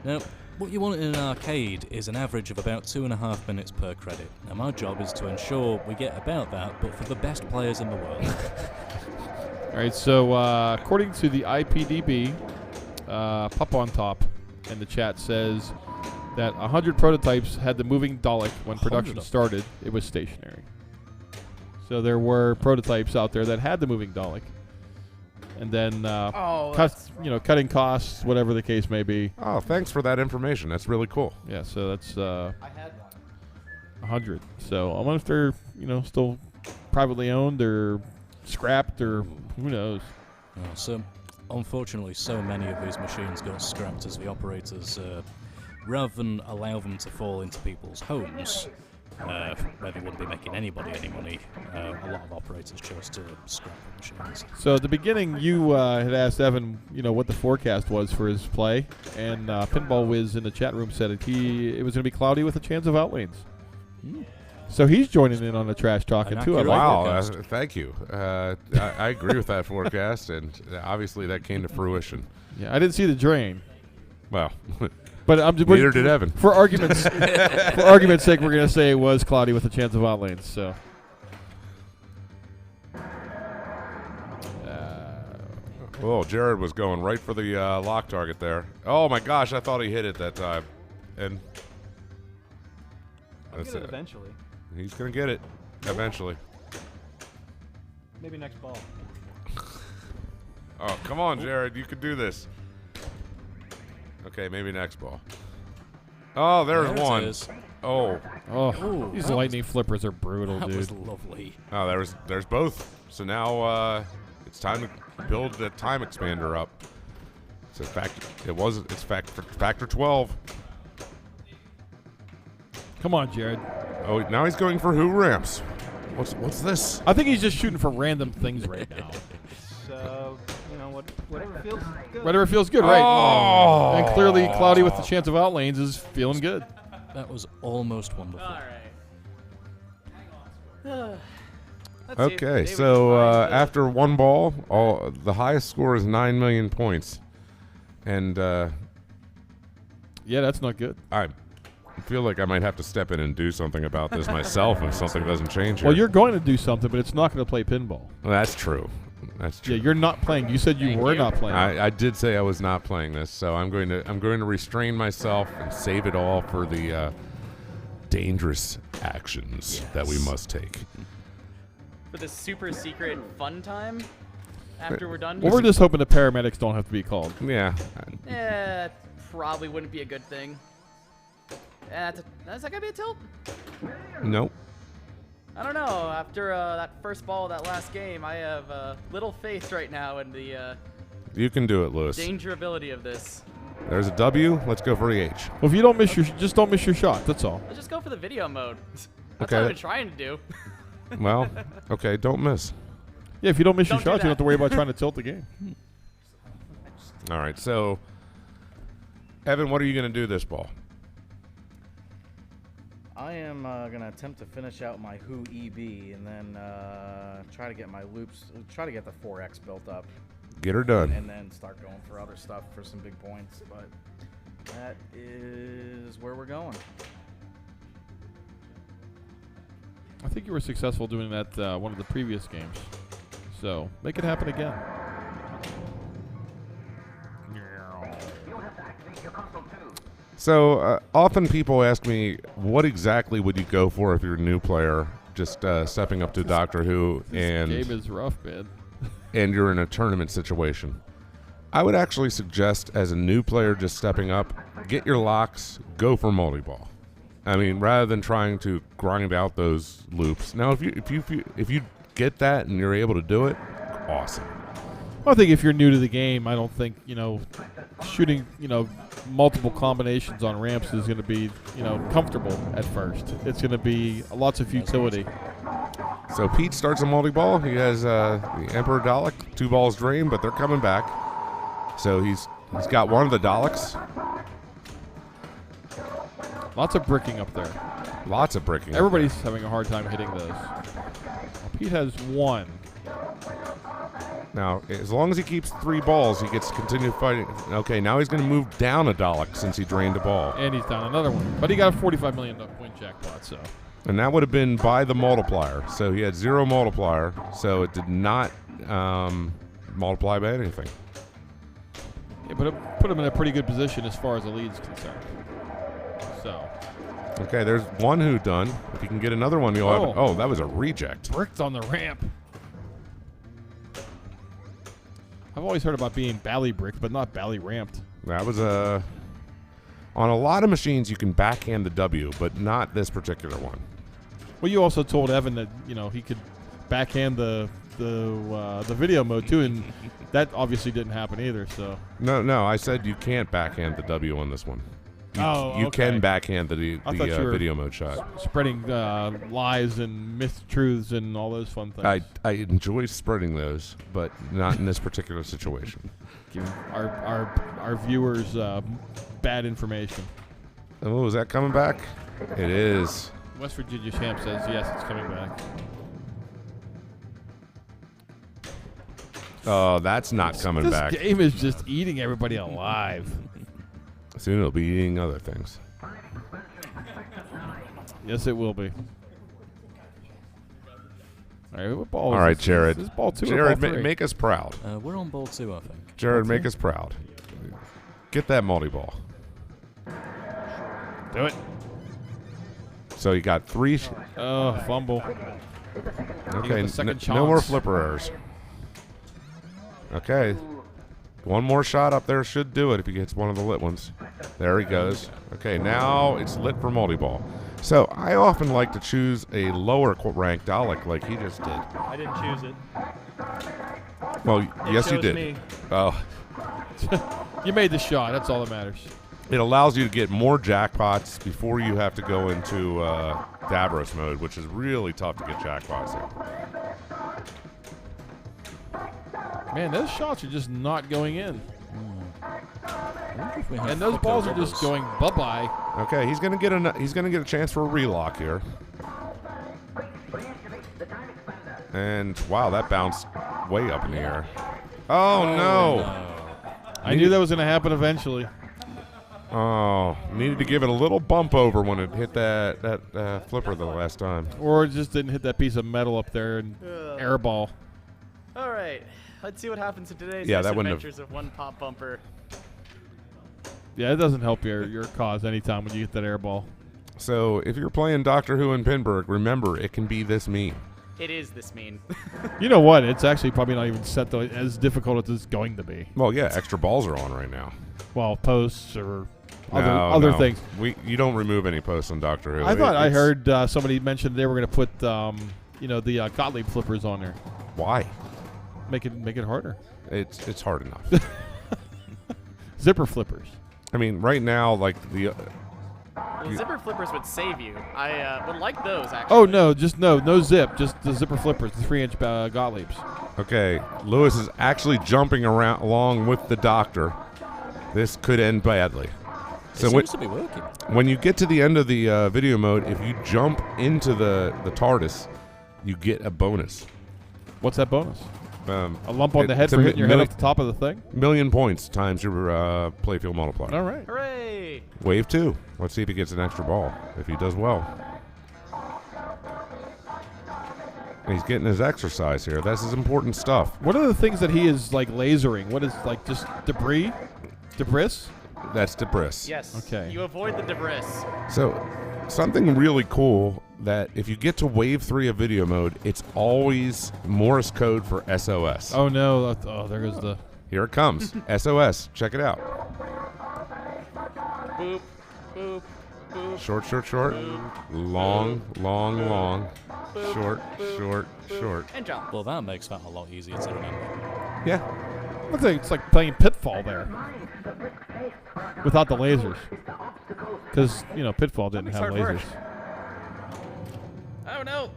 Now, what you want in an arcade is an average of about 2.5 minutes per credit. Now, my job is to ensure we get about that, but for the best players in the world.
All right, so according to the IPDB, Pup on Top in the chat says that 100 prototypes had the moving Dalek when production started. It was stationary. So there were prototypes out there that had the moving Dalek. And then cutting costs, whatever the case may be.
Oh, thanks for that information. That's really cool.
Yeah, so that's...
I had one.
100. So I wonder if they're, still privately owned or scrapped or who knows.
So, unfortunately, so many of these machines got scrapped as the operators, rather than allow them to fall into people's homes, where they wouldn't be making anybody any money, a lot of operators chose to scrap the machines.
So at the beginning, you had asked Evan, what the forecast was for his play, and Pinball Wiz in the chat room said it was going to be cloudy with a chance of outlanes. So he's joining in on the trash talking too.
Wow, thank you. I agree with that forecast, and obviously that came to fruition.
Yeah, I didn't see the drain.
Well,
but
neither did Evan.
For argument's sake, we're going to say it was cloudy with a chance of outlanes. So.
Well, Jared was going right for the lock target there. Oh my gosh, I thought he hit it that time, and
I'll get it eventually.
He's going to get it eventually.
Maybe next ball.
Oh, come on, Jared. You could do this. Okay, maybe next ball. Oh, there's one.
Oh, these lightning flippers are brutal,
that
dude.
Was lovely.
Oh, there's both. So now it's time to build the time expander up. So it's factor 12.
Come on, Jared.
Oh, now he's going for who ramps. What's this?
I think he's just shooting for random things right now.
So, whatever feels good.
Whatever feels good, right?
Oh.
And clearly, cloudy with the chance of outlanes is feeling good.
That was almost wonderful.
All right.
Okay, so after one ball, the highest score is 9 million points, and
yeah, that's not good.
I feel like I might have to step in and do something about this myself if something doesn't change here.
Well, you're going to do something, but it's not going to play pinball.
Well, that's true. That's true.
Yeah, you're not playing. You said you were not playing.
I did say I was not playing this, so I'm going to restrain myself and save it all for the dangerous actions that we must take.
For the super secret fun time after we're done.
Well, we're just hoping the paramedics don't have to be called.
Yeah.
Probably wouldn't be a good thing. Is that gonna be a tilt?
Nope.
I don't know. After that first ball of that last game, I have little faith right now in the
You can do it, Lewis.
dangerability of this.
There's a W. Let's go for the H.
Well, if you don't miss just don't miss your shot. That's all.
Let's just go for the video mode. That's
Okay.
what I've been trying to do.
Well, okay, don't miss.
Yeah, if you don't miss your
Don't do
shot, you don't have to
that.
worry about trying to tilt the game.
All right, so Evan, what are you going to do this ball?
I am going to attempt to finish out my Who EB and then try to get my loops, try to get the 4X built up.
Get her done.
And then start going for other stuff for some big points. But that is where we're going.
I think you were successful doing that one of the previous games. So make it happen again.
So often people ask me, what exactly would you go for if you're a new player, just stepping up to Doctor Who, and
This game is rough, man.
and you're in a tournament situation? I would actually suggest, as a new player just stepping up, get your locks, go for multi-ball. I mean, rather than trying to grind out those loops. Now, if you get that and you're able to do it, awesome.
I think if you're new to the game, I don't think shooting multiple combinations on ramps is going to be comfortable at first. It's going to be lots of futility.
So Pete starts a multi-ball. He has the Emperor Dalek, 2 balls drained, but they're coming back. So he's got one of the Daleks.
Lots of bricking up there.
Lots of bricking.
Everybody's having a hard time hitting those. Pete has 1.
Now, as long as he keeps 3 balls, he gets to continue fighting. Okay, now he's going to move down a Dalek since he drained a ball.
And he's down another one. But he got a $45 million point jackpot, so.
And that would have been by the multiplier. So he had 0 multiplier, so it did not multiply by anything.
Yeah, but it put him in a pretty good position as far as the lead's concerned. So.
Okay, there's one who done. If you can get another one, you'll have. Oh, that was a reject.
Bricked on the ramp. I've always heard about being bally bricked, but not bally ramped.
That was a. On a lot of machines, you can backhand the W, but not this particular one.
Well, you also told Evan that he could backhand the video mode too, and that obviously didn't happen either. So
No, I said you can't backhand the W on this one. You
okay.
can backhand the
I thought you were
video mode shot.
spreading lies and mistruths and all those fun things.
I enjoy spreading those, but not in this particular situation.
Giving our viewers bad information.
Oh, is that coming back? It is.
West Virginia champ says yes, it's coming back.
Oh, that's not coming back.
This game is just eating everybody alive.
Soon it'll be eating other things.
Yes, it will be. All right, what ball?
All
is
right,
this?
Jared.
Is this ball 2
Jared,
or ball 3?
make us proud.
We're on ball 2, I think.
Jared,
Ball
make
two?
us proud. Get that multi-ball.
Do it.
So you got 3.
Oh, fumble.
Okay,
the second
no more
chance.
flipper errors. Okay. One more shot up there should do it if he gets one of the lit ones. There he goes. Okay, now it's lit for multi-ball. So I often like to choose a lower ranked Dalek like he just did.
I didn't choose it.
Well, yes, you
chose
did.
me.
Oh,
You made the shot. That's all that matters.
it allows you to get more jackpots before you have to go into Davros mode, which is really tough to get jackpots in.
Man, those shots are just not going in.
I wonder if we have
And those
flipper
balls are just
rubbers.
going bye-bye.
Okay, he's gonna get a chance for a relock here. And wow, that bounced way up in the air. Oh no!
I knew that was going to happen eventually.
Oh, needed to give it a little bump over when it hit that flipper the last time.
Or it just didn't hit that piece of metal up there and airball.
All right, let's see what happens in today's
Yeah,
Next
that wouldn't have-
Adventures of One Pop Bumper.
Yeah, it doesn't help your cause anytime when you get that airball.
So if you're playing Doctor Who in Pinburg, remember it can be this mean.
It is this mean.
You know what? It's actually probably not even set though as difficult as it's going to be.
Well, yeah, extra balls are on right now.
Well, posts or
No,
other
no.
things.
You don't remove any posts on Doctor Who.
I thought I
It's-
heard somebody mentioned they were going to put the Gottlieb flippers on there.
Why?
Make it harder.
It's hard enough.
Zipper flippers.
I mean, right now, like the
Well, zipper flippers would save you. I would like those, actually.
Oh no, just no zip, just the zipper flippers, the 3-inch Gottliebs.
okay, Lewis is actually jumping around along with the Doctor. This could end badly. So
It seems to be working.
when you get to the end of the video mode, if you jump into the TARDIS, you get a bonus.
What's that bonus? A
A
lump on the head
it's a
for hitting your head
million-
off the top of the thing?
million points times your playfield multiplier.
All right.
Hooray!
Wave 2. Let's see if he gets an extra ball. If he does well. He's getting his exercise here. This is important stuff.
What are the things that he is like lasering? What is like just debris? Debris?
That's debris.
Yes.
Okay.
You avoid the debris.
So, something really cool that if you get to wave 3 of video mode, it's always Morse code for SOS.
Oh no! There goes the.
Here it comes. SOS. Check it out.
Boop, boop, boop.
Short, short, short. Long, long, long. Short, short, short.
And jump.
Well, that makes that a lot easier to remember.
Yeah.
Looks like it's like playing Pitfall there. Without the lasers. Because, Pitfall didn't
Makes
have
hard work.
lasers.
Oh no!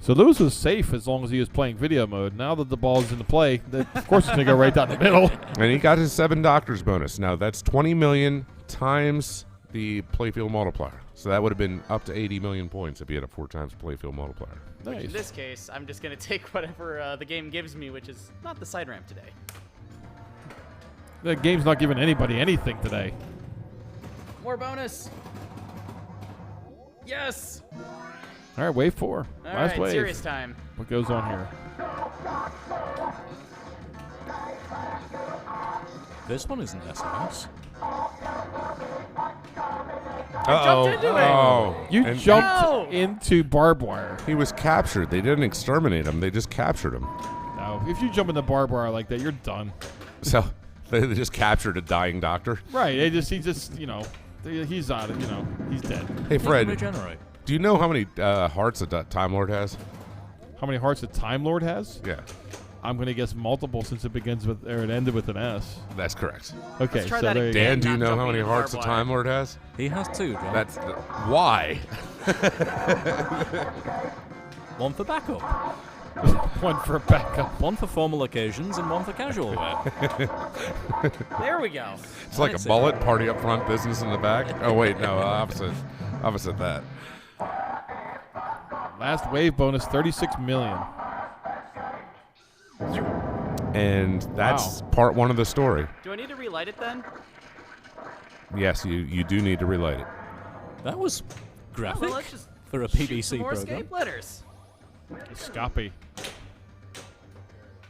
So Lewis was safe as long as he was playing video mode. Now that the ball's into play, of course it's going to go right down the middle.
And he got his 7 Doctors bonus. Now, that's 20 million times the playfield multiplier. So that would have been up to 80 million points if he had a 4 times playfield multiplier.
In this case, I'm just going to take whatever the game gives me, which is not the side ramp today.
The game's not giving anybody anything today.
More bonus! Yes!
All right, wave 4.
All
Last
right,
wave.
serious time.
What goes on here?
This one isn't SOS.
jumped into it.
Oh.
You
And
jumped
No!
into barbed wire.
He was captured. They didn't exterminate him. They just captured him.
No, if you jump in the barbed wire like that, you're done.
So they just captured a dying Doctor.
Right. He just He's on it. He's dead.
Hey, Fred,
Regenerate.
do you know how many hearts a Time Lord has?
How many hearts a Time Lord has?
Yeah,
I'm going to guess multiple since it ended with an S.
that's correct.
Okay,
Let's try
so
that
there you
again.
Dan, do you
Not
know how
jumping
many
in
hearts a
barbed wire.
Time Lord has?
He has 2, John.
That's why.
One for backup,
go. One for backup.
one for formal occasions, and one for casual wear.
There we go.
It's like a
That's it.
mullet, party up front, business in the back. Oh wait, no, opposite that.
Last wave bonus, 36 million.
And that's part 1 of the story.
Do I need to relight it then?
Yes, you do need to relight it.
That was graphic
Well, let's just
for a
shoot
PBC
some more
program.
escape letters.
Scoppy.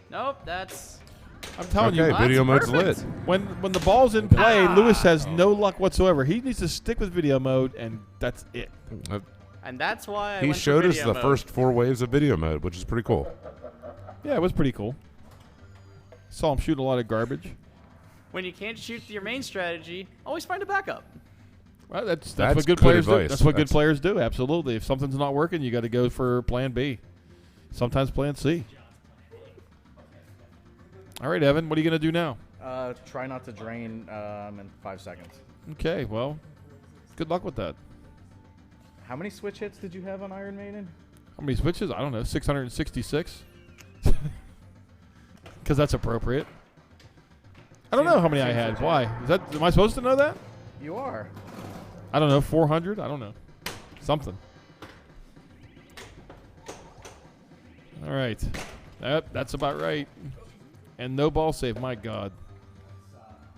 Nope, that's...
I'm telling
Okay,
you,
video
that's
mode's
perfect.
lit.
when the ball's in play, Lewis has no luck whatsoever. He needs to stick with video mode, and that's it.
And that's why I
He
went for
showed us
video
the
mode.
first 4 waves of video mode, which is pretty cool.
Yeah, it was pretty cool. Saw him shoot a lot of garbage.
When you can't shoot your main strategy, always find a backup.
Well, that's
That's
what good
good
players do.
advice.
That's what good
That's-
players do. Absolutely. If something's not working, you got to go for plan B. Sometimes plan C. All right, Evan, what are you going to do now?
Try not to drain in 5 seconds.
Okay, well, good luck with that.
How many switch hits did you have on Iron Maiden?
How many switches? I don't know. 666? Because that's appropriate. I don't know how many I had. Why? Am I supposed to know that?
You are.
I don't know. 400? I don't know. Something. All right. That's about right. And no ball save. My God.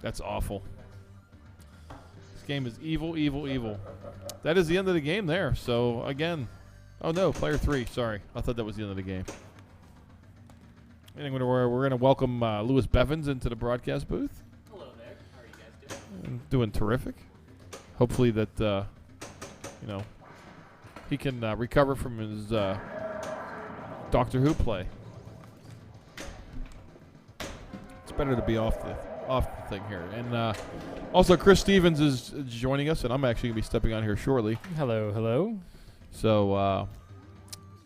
That's awful. This game is evil, evil, evil. That is the end of the game there. So, again. Oh, no. Player 3. Sorry. I thought that was the end of the game. And we're going to welcome Lewis Bevins into the broadcast booth.
Hello there. How are you guys doing?
Doing terrific. Hopefully that, he can recover from his Doctor Who play. It's better to be off the thing here. And also, Chris Stevens is joining us, and I'm actually going to be stepping on here shortly.
Hello, hello.
So,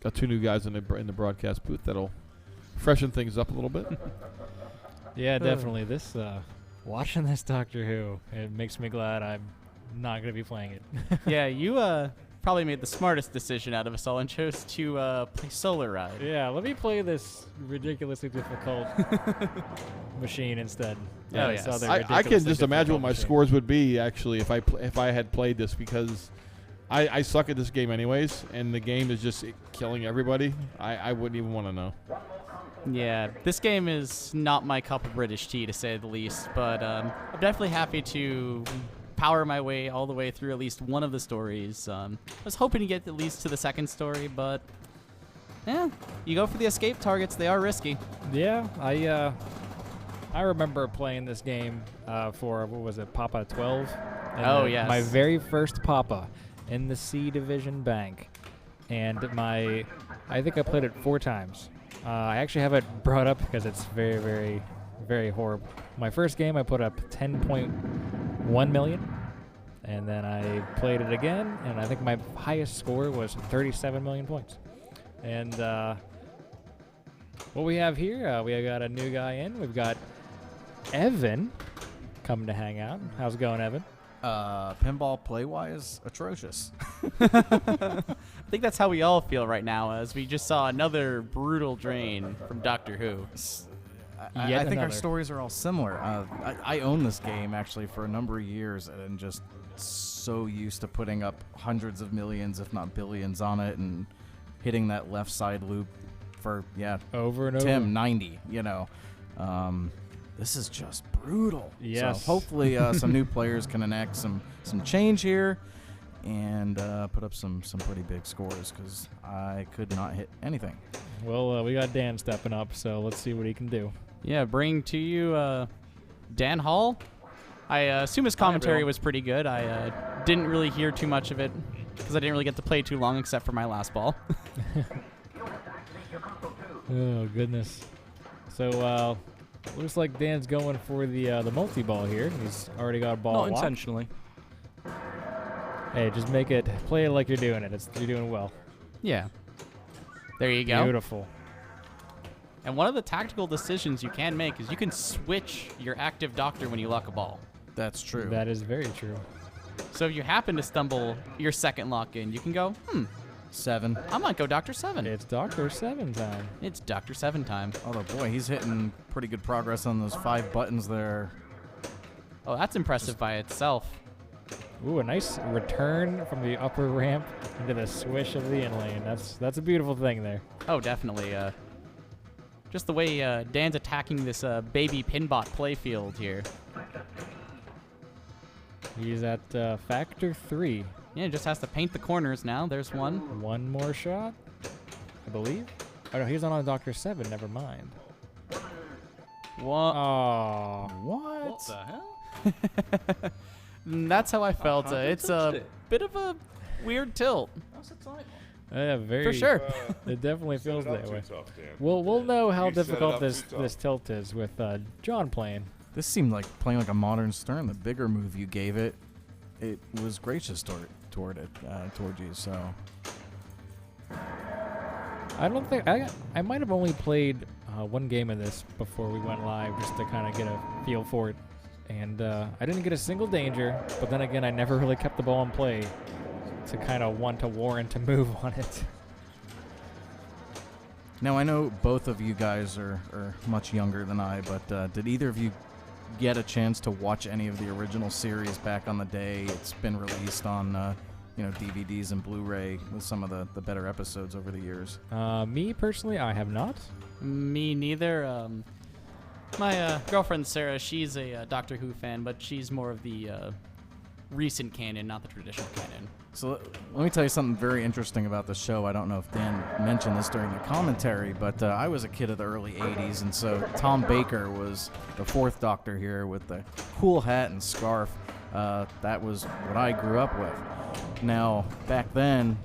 got 2 new guys in the broadcast booth that'll freshen things up a little bit.
Yeah, definitely. This watching this Doctor Who, it makes me glad I'm not going to be playing it.
Yeah, you probably made the smartest decision out of us all and chose to play Solar Ride.
Yeah, let me play this ridiculously difficult machine instead.
Oh,
This
yes.
other
I can
ridiculously
just imagine what
difficult
my
machine.
scores would be actually if I had played this, because I suck at this game anyways, and the game is just killing everybody. I wouldn't even want to know.
Yeah, this game is not my cup of British tea, to say the least, but I'm definitely happy to power my way all the way through at least one of the stories. I was hoping to get at least to the second story, but you go for the escape targets. They are risky.
Yeah, I remember playing this game for, what was it, Papa 12? And
Oh, yes.
My very first Papa in the C Division Bank. And I think I played it 4 times. I actually have it brought up because it's very, very, very horrible. My first game, I put up 10.1 million. And then I played it again, and I think my highest score was 37 million points. And what we have here, we got a new guy in. We've got Evan coming to hang out. How's it going, Evan?
Pinball play-wise, atrocious.
I think that's how we all feel right now, as we just saw another brutal drain from Doctor Who.
I
Yet
think our
another.
stories are all similar. I own this game actually for a number of years, and just so used to putting up hundreds of millions, if not billions, on it, and hitting that left side loop for
Over and over.
Tim 90. This is just brutal.
Yes.
So hopefully some new players can enact some change here and put up some pretty big scores, because I could not hit anything.
Well, we got Dan stepping up, so let's see what he can do.
Yeah, bring to you Dan Hall. I assume his commentary was pretty good. I didn't really hear too much of it because I didn't really get to play too long except for my last ball.
Oh, goodness. So, looks like Dan's going for the multi-ball here. He's already got a ball
Not
locked.
intentionally.
Hey, just play it like you're doing it. You're doing well.
Yeah. There you go.
Beautiful.
And one of the tactical decisions you can make is you can switch your active doctor when you lock a ball.
That's true.
That is very true.
So if you happen to stumble your second lock in, you can go,
7.
I might go Dr. 7.
It's Dr. 7 time.
It's Dr. 7 time.
Although, boy, he's hitting pretty good progress on those 5 buttons there.
Oh, that's impressive by itself.
Ooh, a nice return from the upper ramp into the swish of the in lane. That's a beautiful thing there.
Oh, definitely. Just the way Dan's attacking this baby Pinbot playfield here.
He's at factor 3.
Yeah, just has to paint the corners now. There's one.
One more shot, I believe. Oh, no, he's not on Dr. 7. Never mind.
What?
Oh.
What the hell?
That's how I felt.
hardly
It's
touched
a
it.
bit of a weird tilt.
That's a tight one.
Yeah, very.
For sure.
It definitely
Set
feels
it up
that
too
way.
tough, Dan.
We'll know how
You set it
difficult
up
this
too tough.
this tilt is with John playing.
This seemed like playing like a modern Stern. The bigger move you gave it, it was gracious toward you. So
I don't think I might have only played one game of this before we went live just to kind of get a feel for it, and I didn't get a single danger. But then again, I never really kept the ball in play to kind of want to warrant a move on it.
now I know both of you guys are much younger than I, but did either of you get a chance to watch any of the original series back on the day it's been released on DVDs and Blu-ray with some of the better episodes over the years?
Me personally, I have not.
Me neither. My girlfriend Sarah, she's a Doctor Who fan, but she's more of the recent canon, not the traditional canon.
So let me tell you something very interesting about the show. I don't know if Dan mentioned this during the commentary, but I was a kid of the early 80s, and so Tom Baker was the 4th Doctor here with the cool hat and scarf. That was what I grew up with. Now, back then,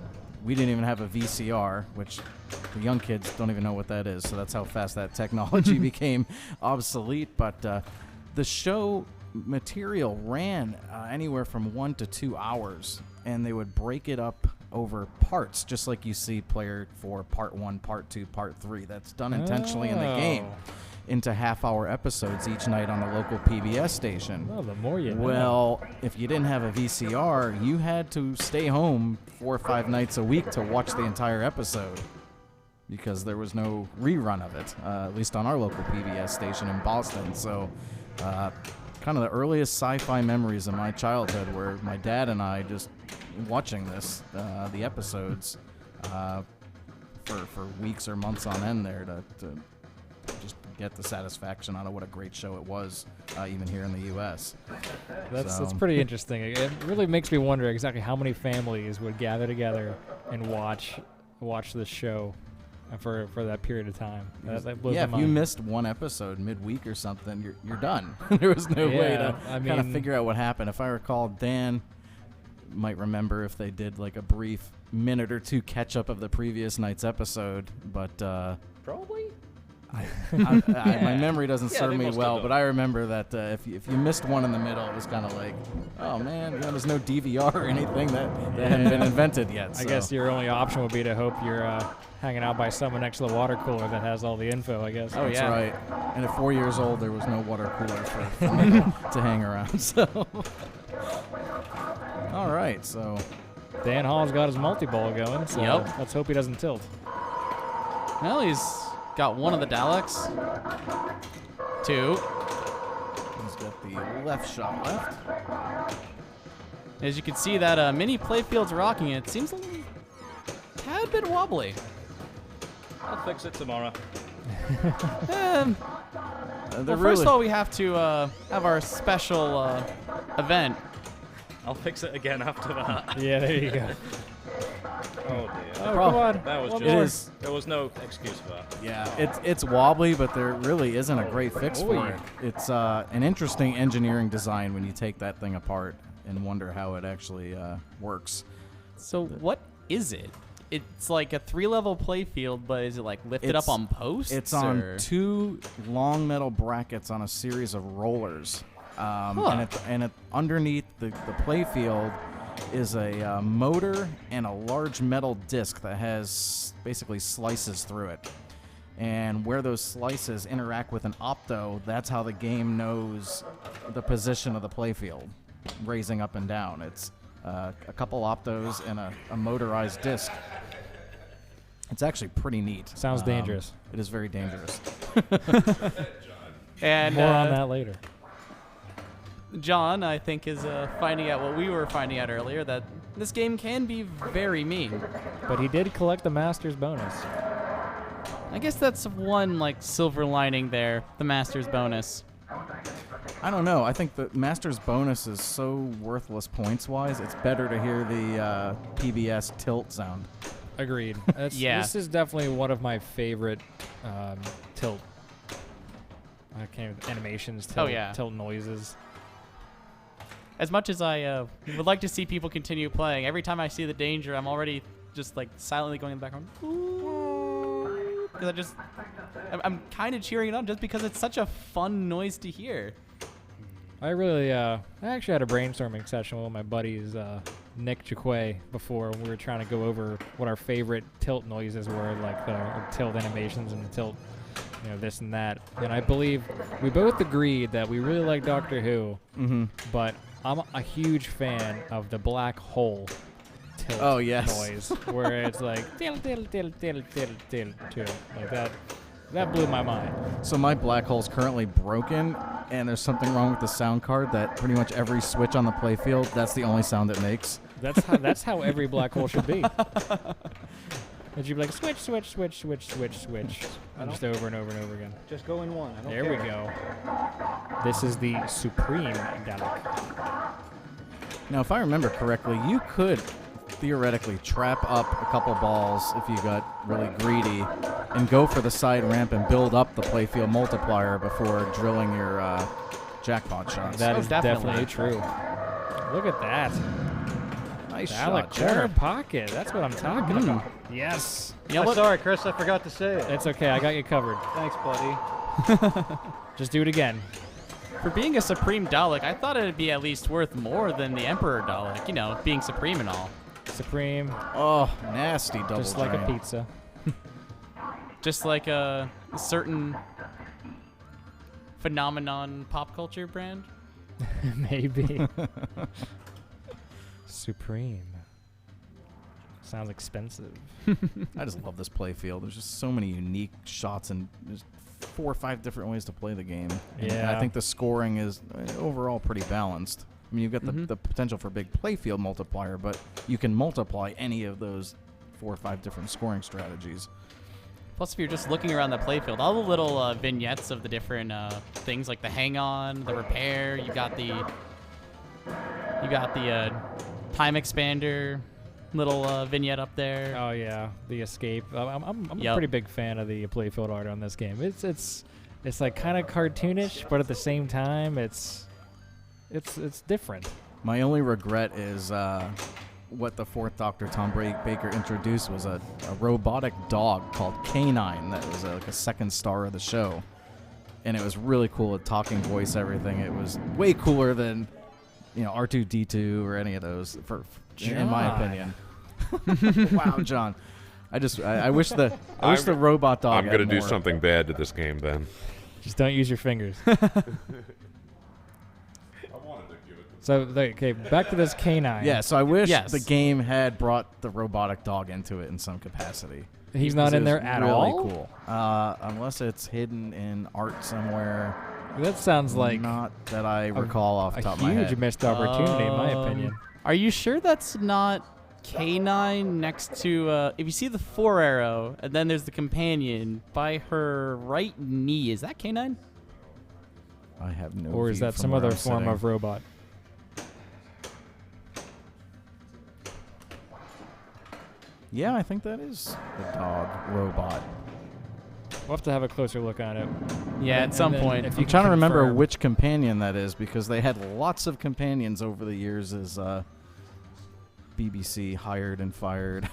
we didn't even have a VCR, which the young kids don't even know what that is, so that's how fast that technology became obsolete. But the show material ran anywhere from 1 to 2 hours, and they would break it up over parts, just like you see Player 4 Part 1, Part 2, Part 3. That's done intentionally in the game, into half-hour episodes each night on the local PBS station.
Well, the more you know.
Well, if you didn't have a VCR, you had to stay home 4 or 5 nights a week to watch the entire episode because there was no rerun of it, at least on our local PBS station in Boston. So kind of the earliest sci-fi memories of my childhood were my dad and I just watching the episodes for weeks or months on end there to just get the satisfaction out of what a great show it was, even here in the U.S.
That's pretty interesting. It really makes me wonder exactly how many families would gather together and watch this show for that period of time. That blows my
if you
mind.
missed one episode midweek or something, you're done. There was no way to kind of figure out what happened. If I recall, Dan might remember if they did like a brief minute or two catch up of the previous night's episode, but
Probably.
my memory doesn't
Yeah,
serve
they
me
must have
well,
done.
but I remember that if you missed one in the middle, it was kind of like, oh man, there's no DVR or anything that hadn't been invented yet.
I
so.
guess your only option would be to hope you're hanging out by someone next to the water cooler that has all the info, I guess.
Oh,
That's
yeah.
right. And at 4 years old, there was no water cooler for me to hang around. So, all right. So,
Dan Hall's got his multi-ball going, so
Yep.
let's hope he doesn't tilt.
Well, he's got one of the Daleks. 2.
he's got the left shot left.
As you can see, that mini playfield's rocking. It seems a little tad bit wobbly.
I'll fix it tomorrow.
Well, first of all, we have to have our special event.
I'll fix it again after that.
Yeah, there you go.
Oh dear.
Oh, come on.
That was
One
just.
more.
There was no excuse for that.
Yeah, it's wobbly, but there really isn't a great fix for it. It's an interesting engineering design when you take that thing apart and wonder how it actually works.
So what is it? It's like a 3-level playfield, but is it like lifted up on posts?
It's on
or?
2 long metal brackets on a series of rollers. And underneath the playfield is a motor and a large metal disc that has basically slices through it. And where those slices interact with an opto, that's how the game knows the position of the playfield, raising up and down. It's a couple optos and a motorized disc. It's actually pretty neat.
Sounds dangerous.
It is very dangerous.
And
More on that later.
John, I think, is finding out what we were finding out earlier, that this game can be very mean.
But he did collect the Master's bonus.
I guess that's one, like, silver lining there, the Master's bonus.
I don't know. I think the Master's bonus is so worthless points-wise, it's better to hear the PBS tilt sound.
Agreed.
Yeah.
This is definitely one of my favorite tilt animations, tilt noises.
As much as I would like to see people continue playing, every time I see the danger, I'm already just, like, silently going in the background. Because I'm kind of cheering it on just because it's such a fun noise to hear.
I actually had a brainstorming session with my buddies, Nick Jaquay, before we were trying to go over what our favorite tilt noises were, like the tilt animations and tilt, this and that. And I believe we both agreed that we really like Doctor Who, but I'm a huge fan of the black hole tilt noise, where it's like tilt, tilt, tilt, tilt, tilt, tilt, tilt, like that. That blew my mind.
So my black hole's currently broken, and there's something wrong with the sound card that pretty much every switch on the playfield, that's the only sound it makes.
That's how every black hole should be. That you'd be like, switch, switch, switch, switch, switch, switch. Just over and over and over again.
Just go in one. I don't
There
care.
we go. This is the Supreme Dalek.
Now, if I remember correctly, you could theoretically trap up a couple balls if you got really greedy and go for the side ramp and build up the playfield multiplier before drilling your jackpot shots.
That
Oh,
is
definitely.
definitely true. Look at that.
Nice
Dalek
shot,
corner
Jared.
pocket. That's what I'm talking about. Yes.
You know
Oh,
what?
sorry, Chris. I forgot to say it.
It's okay. I got you covered.
Thanks, buddy.
Just do it again.
For being a Supreme Dalek, I thought it'd be at least worth more than the Emperor Dalek, being Supreme and all.
Supreme,
Oh, nasty double
just like a
drain.
pizza.
Just like a certain phenomenon pop culture brand.
Maybe. Supreme. Sounds expensive.
I just love this playfield. There's just so many unique shots and there's 4 or 5 different ways to play the game. And
Yeah.
I think the scoring is overall pretty balanced. I mean, you've got the potential for big playfield multiplier, but you can multiply any of those 4 or 5 different scoring strategies.
Plus, if you're just looking around the playfield, all the little vignettes of the different things, like the hang-on, the repair, you got the time expander little vignette up there.
Oh yeah, the escape. I'm a
Yep.
pretty big fan of the playfield art on this game. It's like kind of cartoonish, but at the same time, it's different.
My only regret is what the 4th Doctor Tom Baker introduced was a robotic dog called Canine that was like a 2nd star of the show. And it was really cool, a talking voice, everything. It was way cooler than, R2-D2 or any of those, in my
John.
opinion. Wow, John. I wish the robot dog
I'm
had
going to do
more.
something bad to this game then.
Just don't use your fingers. So, okay, back to this canine.
Yeah, so I wish
Yes.
the game had brought the robotic dog into it in some capacity.
He's not
Because
in
it
there
was
at
really
all?
Cool. Unless it's hidden in art somewhere.
That sounds like
Not that I recall off the
a
top of my
huge
head.
missed opportunity, in my opinion.
Are you sure that's not K9 next to, if you see the 4 arrow, and then there's the companion by her right knee, is that K9?
I have no
Or is
view
that
from
some
where
other
I'm
form
sitting.
of robot?
Yeah, I think that is the dog robot.
We'll have to have a closer look on it.
Yeah,
And
at some
then
point.
if you
I'm
can
trying to remember
confirm-
which companion that is because they had lots of companions over the years as BBC hired and fired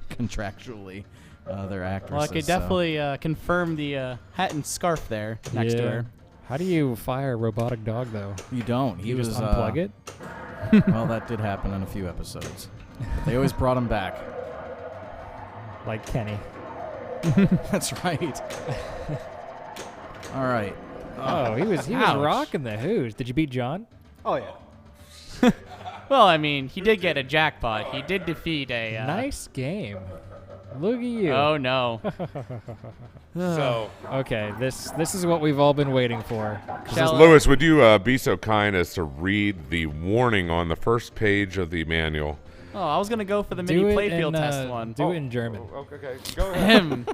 contractually their actresses.
Well, I could
so-
definitely confirm the hat and scarf there next to
Yeah.
her.
How do you fire a robotic dog, though?
You don't.
You just unplug it?
Well, that did happen in a few episodes. But they always brought him back.
Like Kenny.
That's right. All right.
Oh, he was
Ouch.
rocking the Who's. Did you beat John?
Oh, yeah.
Well, I mean, he did get a jackpot. He did defeat a...
Nice game. Look at you.
Oh, no.
So,
Okay, this is what we've all been waiting for.
Shall-
Lewis, would you be so kind as to read the warning on the first page of the manual?
Oh, I was going to go for the
Do
mini
it
playfield
in,
test one.
Do it in German.
Okay, go ahead.
Ahem.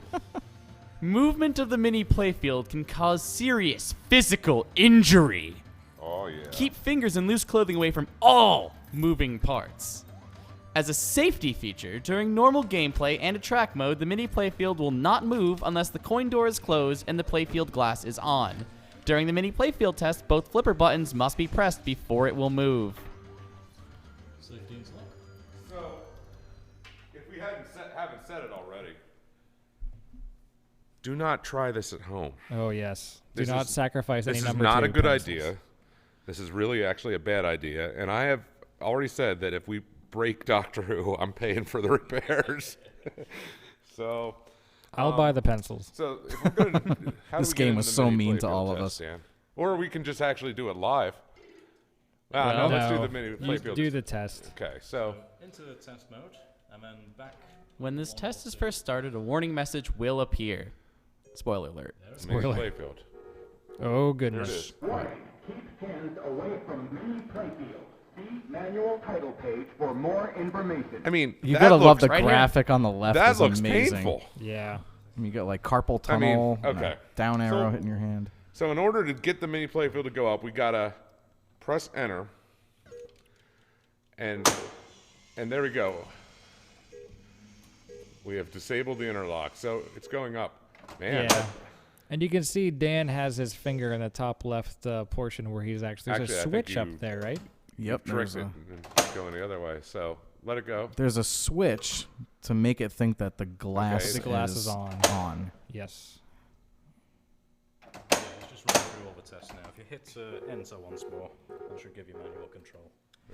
Movement of the mini playfield can cause serious physical injury.
Oh, yeah.
Keep fingers and loose clothing away from all moving parts. As a safety feature, during normal gameplay and attract mode, the mini playfield will not move unless the coin door is closed and the playfield glass is on. During the mini playfield test, both flipper buttons must be pressed before it will move.
So, if we haven't said it already, do not try this at home.
Oh, yes. Do
This
not
is-
sacrifice any
This is
number
not
two
a good
pencils.
idea. This is really actually a bad idea. And I have already said that if we break Doctor Who, I'm paying for the repairs. So,
I'll buy the pencils.
so if we're gonna, how do
This
we get
game
into
was
the
so
mini
mean to
playfield
all of
test,
us.
Dan? Or we can just actually do it live. No,
Well,
let's do
No,
the mini
you
playfield.
do the test.
Okay, so
Into the test mode, and then back.
When this test is first started, a warning message will appear. Spoiler alert.
mini
Spoiler.
playfield.
Oh,
There it
goodness.
is.
Keep pins away from mini playfield. See manual title page for more information.
I mean,
You
that
gotta love
looks-
the
right here.
graphic on the left.
That
is
looks
amazing.
painful.
Yeah.
You got like carpal
I mean,
tunnel, and a
okay.
down arrow
So-
hitting your hand.
So in order to get the mini playfield to go up, we gotta press enter, and there we go. We have disabled the interlock, so it's going up. Man,
Yeah. And you can see Dan has his finger in the top left portion where he's there's
Actually, I
a
think
switch
you-
up there, right?
Yep.
tricked
There's
it
a,
and it's going the other way. So let it go.
there's a switch to make it think that the glass,
Okay.
The glass is on.
on.
Yes.
Yeah, let's just run through all the tests now. If you hit enter once more, that should give you manual control.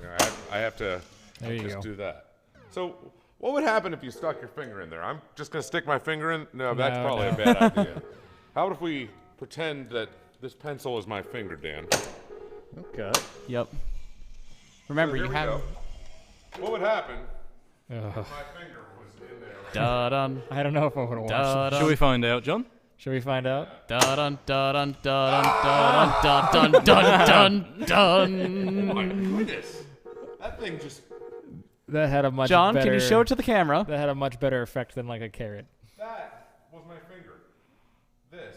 Yeah, I have to
There you
just
go.
do that. So what would happen if you stuck your finger in there? I'm just gonna stick my finger in. No, that's
No,
probably
no.
a bad idea. How about if we pretend that this pencil is my finger, Dan?
Okay.
Yep. Remember,
Here
you
we
have...
go. What would happen
Ugh.
if my finger was in there?
Da-dun,
I don't know if I want to watch.
da-dun,
Shall we find out, John?
Should we find out?
da-dun, da-dun, da-dun, da-dun, dun, dun, dun,
Oh my
dun.
goodness! That thing just.
That had a much
John,
better.
can you show it to the camera?
That had a much better effect than like a carrot.
That was my finger. This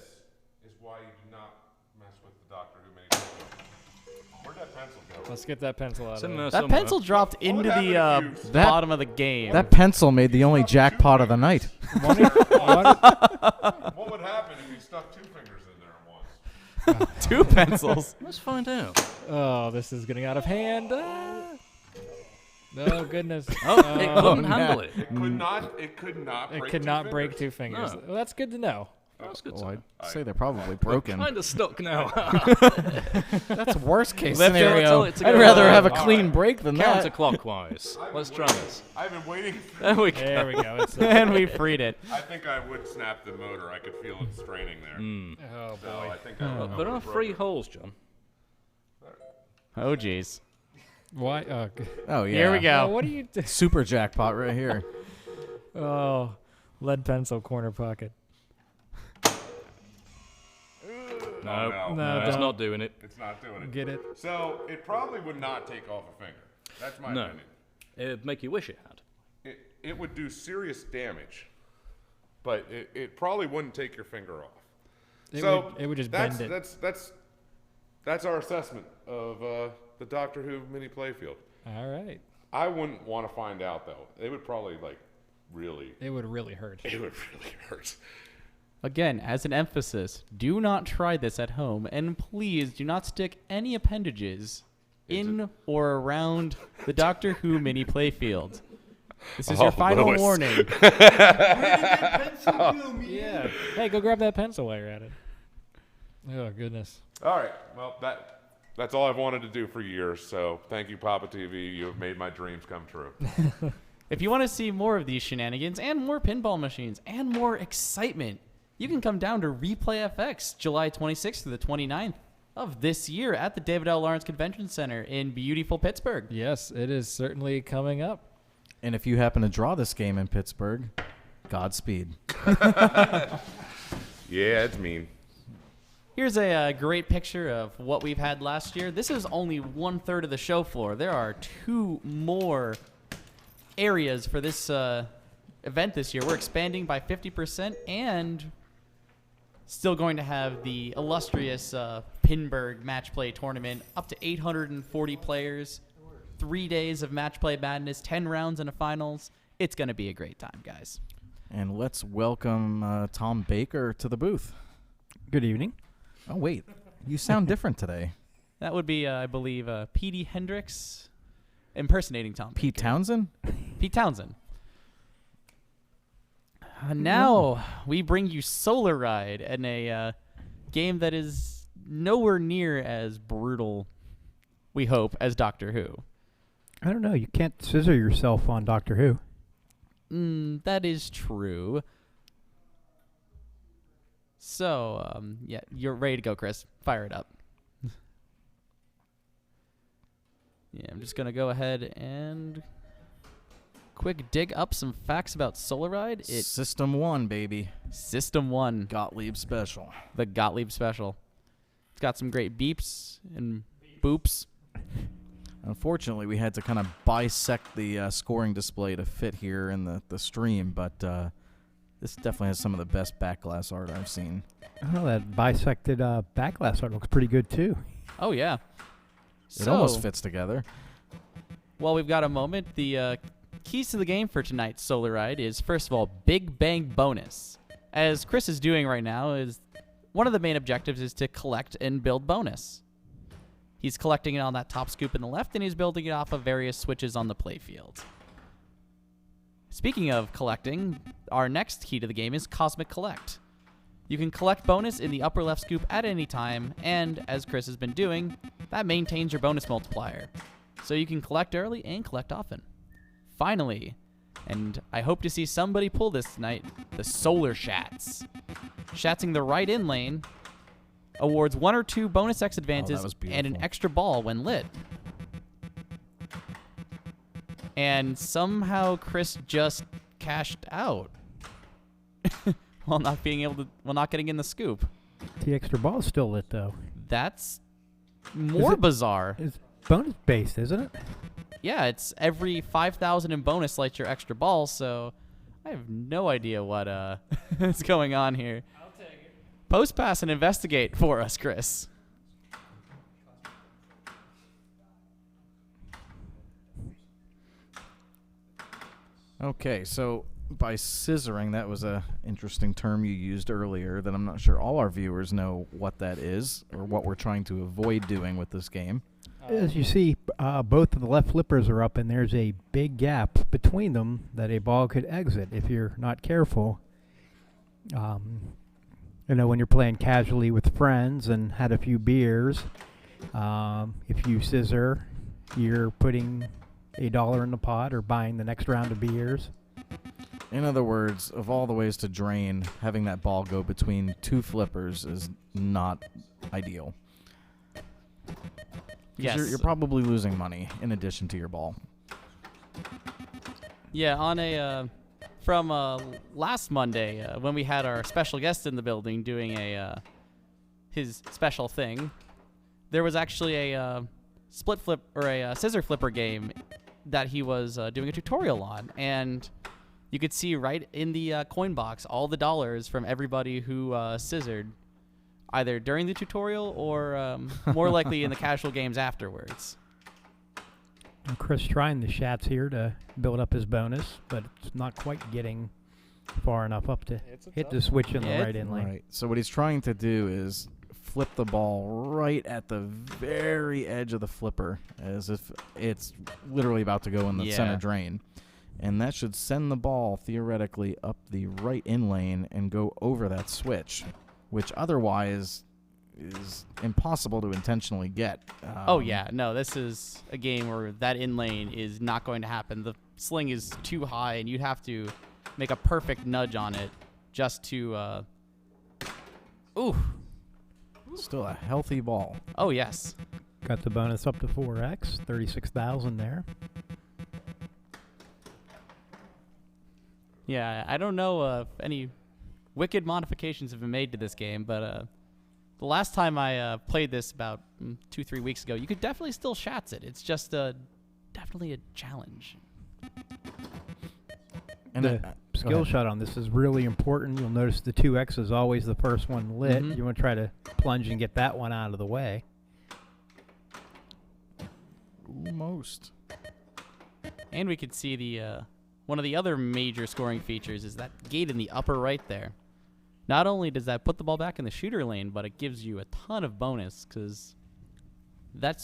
is why you do not mess with the Doctor Who mini. Where'd that pencil go?
Let's get that pencil out
It's
of
in
there.
there
That
somewhere.
pencil dropped
What would
into the
happen if you-
That-
bottom of the game.
That pencil made the only jackpot of the night.
What would happen if you stuck two fingers in there at once?
Two pencils.
Let's find out.
Oh, this is getting out of hand. Oh goodness.
Oh, it couldn't
no.
handle it.
It could not. It could not.
It
break
could
two
not
fingers.
break two fingers.
No.
Well, that's good to know.
That's good.
Well,
To
I'd say they're probably broken.
Kind of stuck now.
That's worst case
Lift it,
scenario.
tell it to
I'd
go
rather
down.
have a clean break than that.
Counterclockwise. Let's try this.
I've been waiting.
There we go.
There we go. It's
And we freed it.
I think I would snap the motor. I could feel it straining there.
oh
So
boy.
I think I would.
There are 3 holes, John.
Oh, jeez.
Why? Oh,
Oh yeah.
Here we go.
what are you?
Super jackpot right here.
Oh, lead pencil corner pocket.
No,
No,
it's
don't.
not doing it.
It's not doing it.
Get it?
So it probably would not take off a finger. That's my
No.
opinion.
It'd make you wish it had.
It would do serious damage, but it probably wouldn't take your finger off.
It would just
that's,
bend it.
That's our assessment of the Doctor Who mini playfield.
All right.
I wouldn't want to find out though. They would probably really.
It would really hurt.
It would really hurt.
Again, as an emphasis, do not try this at home, and please do not stick any appendages in or around the Doctor Who mini playfield. This is your final
Lewis.
warning.
Yeah. Hey, go grab that pencil while you're at it. Oh goodness.
All right. Well, That's all I've wanted to do for years. So thank you, PAPAtv. You have made my dreams come true.
If you want to see more of these shenanigans and more pinball machines and more excitement, you can come down to Replay FX July 26th to the 29th of this year at the David L. Lawrence Convention Center in beautiful Pittsburgh.
Yes, it is certainly coming up.
And if you happen to draw this game in Pittsburgh, Godspeed.
Yeah, it's mean.
Here's a great picture of what we've had last year. This is only 1/3 of the show floor. There are 2 more areas for this event this year. We're expanding by 50% and still going to have the illustrious Pinburg Match Play Tournament, up to 840 players, 3 days of Match Play Madness, 10 rounds and a finals. It's going to be a great time, guys.
And let's welcome Tom Baker to the booth.
Good evening.
Oh, wait. You sound different today.
That would be, I believe, P.D. Hendricks impersonating Tom
Pete
Baker.
Townsend?
Pete Townsend. Now we bring you Solar Ride and a game that is nowhere near as brutal, we hope, as Doctor Who.
I don't know. You can't scissor yourself on Doctor Who.
That is true. So, yeah, you're ready to go, Chris. Fire it up. Yeah, I'm just going to go ahead and quick dig up some facts about Solar Ride. It's
System 1, baby.
System 1.
Gottlieb Special.
The Gottlieb Special. It's got some great beeps and boops.
Unfortunately, we had to kind of bisect the scoring display to fit here in the stream, but this definitely has some of the best backglass art I've seen.
Oh, that bisected backglass art looks pretty good, too.
Oh, yeah.
It almost fits together.
While we've got a moment, the keys to the game for tonight's Solar Ride is, first of all, Big Bang Bonus. As Chris is doing right now, is one of the main objectives is to collect and build bonus. He's collecting it on that top scoop in the left, and he's building it off of various switches on the playfield. Speaking of collecting, our next key to the game is Cosmic Collect. You can collect bonus in the upper left scoop at any time, and as Chris has been doing, that maintains your bonus multiplier. So you can collect early and collect often. Finally, and I hope to see somebody pull this tonight, the Solar Shats. Shatsing the right in lane awards 1 or 2 bonus X advances and an extra ball when lit. And somehow Chris just cashed out while not getting in the scoop.
The extra ball is still lit, though.
That's more bizarre.
It's bonus based, isn't it?
Yeah, it's every 5,000 in bonus lights your extra ball, so I have no idea what is going on here. I'll take it. Post pass and investigate for us, Chris.
Okay, so by scissoring, that was a interesting term you used earlier that I'm not sure all our viewers know what that is or what we're trying to avoid doing with this game.
As you see, both of the left flippers are up, and there's a big gap between them that a ball could exit if you're not careful. You know, when you're playing casually with friends and had a few beers, if you scissor, you're putting $1 in the pot or buying the next round of beers.
In other words, of all the ways to drain, having that ball go between 2 flippers is not ideal.
Yes.
You're probably losing money in addition to your ball.
Yeah, on a from last Monday when we had our special guest in the building doing his special thing, there was actually a split flip or a scissor flipper game that he was doing a tutorial on, and you could see right in the coin box all the dollars from everybody who scissored, either during the tutorial or more likely in the casual games afterwards.
And Chris trying the shats here to build up his bonus, but it's not quite getting far enough up to hit the switch in the right in lane.
Right. So what he's trying to do is flip the ball right at the very edge of the flipper, as if it's literally about to go in the center drain. And that should send the ball theoretically up the right in lane and go over that switch, which otherwise is impossible to intentionally get.
Oh yeah, no, this is a game where that in lane is not going to happen. The sling is too high, and you'd have to make a perfect nudge on it just to. Ooh.
Still a healthy ball.
Oh yes.
Got the bonus up to 4x, 36,000 there.
Yeah, I don't know if any wicked modifications have been made to this game, but the last time I played this about 2-3 weeks ago, you could definitely still shats it. It's just definitely a challenge.
And the skill shot on this is really important. You'll notice the 2x is always the first one lit. You want to try to plunge and get that one out of the way.
Almost.
And we could see the one of the other major scoring features is that gate in the upper right there. Not only does that put the ball back in the shooter lane, but it gives you a ton of bonus because that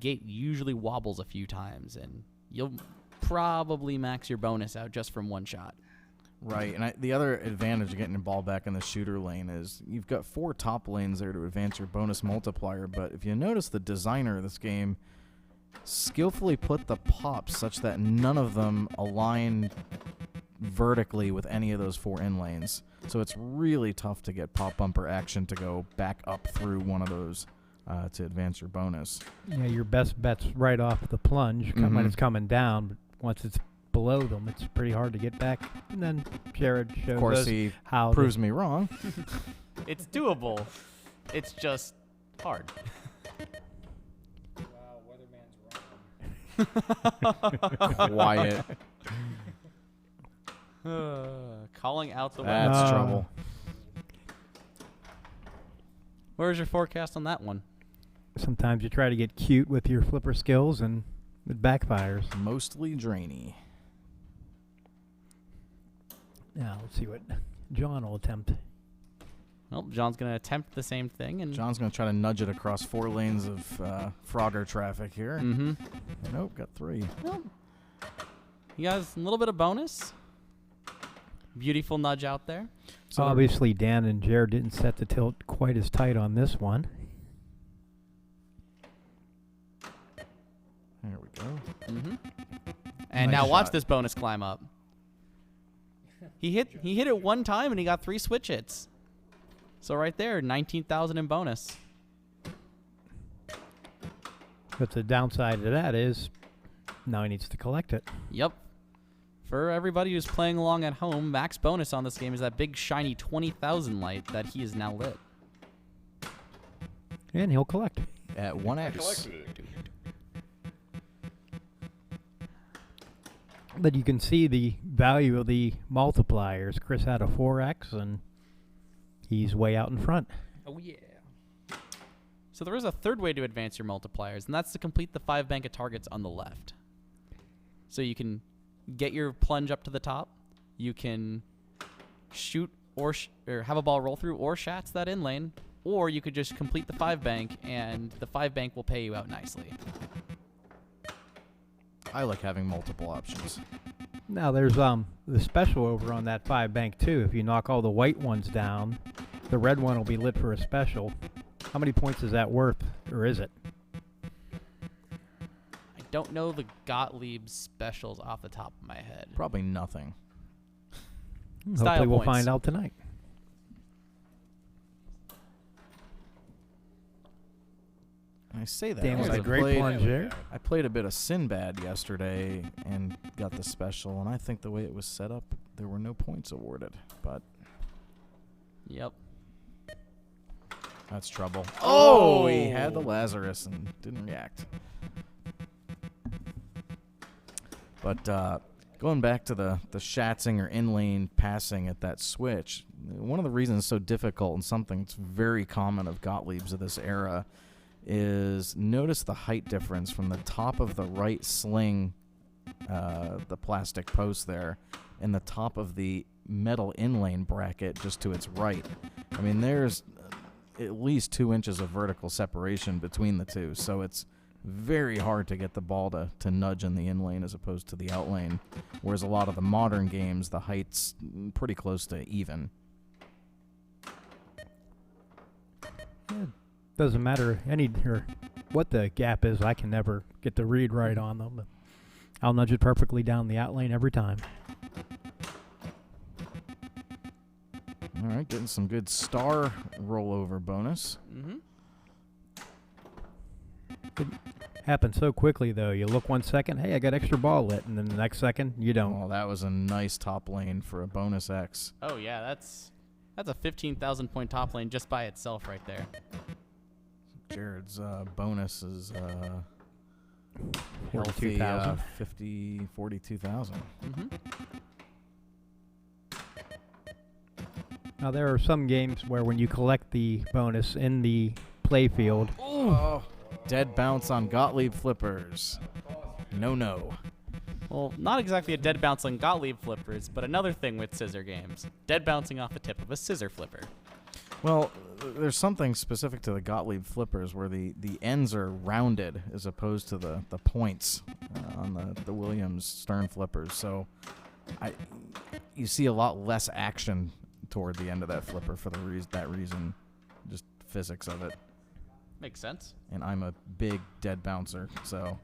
gate usually wobbles a few times, and you'll probably max your bonus out just from one shot.
Right, and the other advantage of getting the ball back in the shooter lane is you've got 4 top lanes there to advance your bonus multiplier, but if you notice, the designer of this game skillfully put the pops such that none of them align vertically with any of those 4 in lanes. So it's really tough to get pop bumper action to go back up through one of those to advance your bonus.
Yeah, your best bet's right off the plunge when it's coming down, but once it's below them, it's pretty hard to get back. And then Jared shows
Of course,
us
he
how
proves me wrong.
It's doable. It's just hard.
Wow, weatherman's wrong.
Quiet.
Calling out the
That's
weather.
trouble.
Where's your forecast on that one?
Sometimes you try to get cute with your flipper skills and it backfires.
Mostly drainy.
Now, let's see what John will attempt.
Well, John's going to attempt the same thing. And
John's going to try to nudge it across 4 lanes of Frogger traffic here.
Mm-hmm.
Nope, got 3.
Well, you guys, a little bit of bonus. Beautiful nudge out there.
So obviously, Dan and Jared didn't set the tilt quite as tight on this one.
There we go.
Mm-hmm. And
Nice
now watch
shot.
this bonus climb up. He hit it one time and he got 3 switch hits. So right there, 19,000 in bonus.
But the downside to that is now he needs to collect it.
Yep. For everybody who's playing along at home, max bonus on this game is that big shiny 20,000 light that he is now lit.
And he'll collect.
At 1x.
But you can see the value of the multipliers. Chris had a 4x, and he's way out in front.
Oh, yeah.
So there is a third way to advance your multipliers, and that's to complete the 5 bank of targets on the left. So you can get your plunge up to the top. You can shoot or have a ball roll through or shats that in lane, or you could just complete the 5 bank, and the 5 bank will pay you out nicely.
I like having multiple options.
Now there's the special over on that 5 bank too. If you knock all the white ones down, the red one will be lit for a special. How many points is that worth, or is it?
I don't know the Gottlieb specials off the top of my head.
Probably nothing.
Style
Hopefully we'll
points.
find out tonight.
I say that.
Dan
because
was a
I
great
played-
plunge there.
I played a bit of Sinbad yesterday and got the special, and I think the way it was set up, there were no points awarded. But
Yep.
that's trouble. Oh, he had the Lazarus and didn't react. But going back to the shatzing or in-lane passing at that switch, one of the reasons it's so difficult and something that's very common of Gottlieb's of this era is notice the height difference from the top of the right sling, the plastic post there, and the top of the metal in-lane bracket just to its right. I mean, there's at least 2 inches of vertical separation between the two, so it's very hard to get the ball to nudge in the in-lane as opposed to the out-lane, whereas a lot of the modern games, the height's pretty close to even.
Doesn't matter or what the gap is. I can never get the read right on them. But I'll nudge it perfectly down the out lane every time.
All right, getting some good star rollover bonus.
Mm-hmm.
Happens so quickly, though. You look 1 second, hey, I got extra ball lit, and then the next second, you don't.
Oh, that was a nice top lane for a bonus X.
Oh yeah, that's a 15,000 point top lane just by itself right there.
Jared's bonus is
42,000.
42,000.
Mm-hmm.
Now, there are some games where when you collect the bonus in the play field,
Oh, dead bounce on Gottlieb flippers. No.
Well, not exactly a dead bounce on Gottlieb flippers, but another thing with scissor games. Dead bouncing off the tip of a scissor flipper.
Well, there's something specific to the Gottlieb flippers where the ends are rounded as opposed to the points on the Williams Stern flippers. So you see a lot less action toward the end of that flipper for that reason, just physics of it.
Makes sense.
And I'm a big dead bouncer, so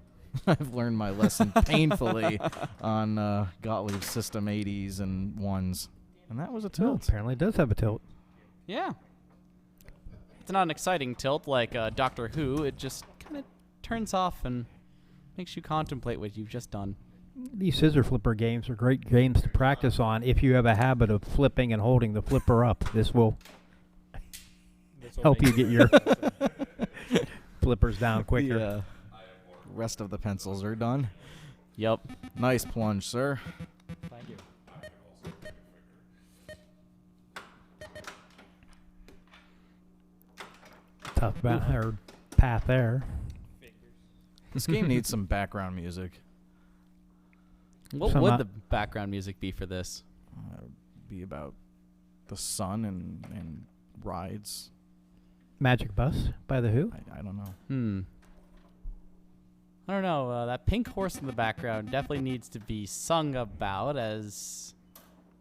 I've learned my lesson painfully on Gottlieb's System 80s and 1s. And that was a
oh,
tilt.
apparently it does have a tilt.
Yeah. It's not an exciting tilt like Doctor Who. It just kind of turns off and makes you contemplate what you've just done.
These scissor flipper games are great games to practice on if you have a habit of flipping and holding the flipper up. This will help you get your flippers down quicker.
The rest of the pencils are done.
Yep.
Nice plunge, sir.
Thank you.
Tough path there.
This game needs some background music.
What
Some
would the background music be for this?
Be about the sun and rides.
Magic Bus by The Who.
I don't know.
I don't know. That pink horse in the background definitely needs to be sung about, as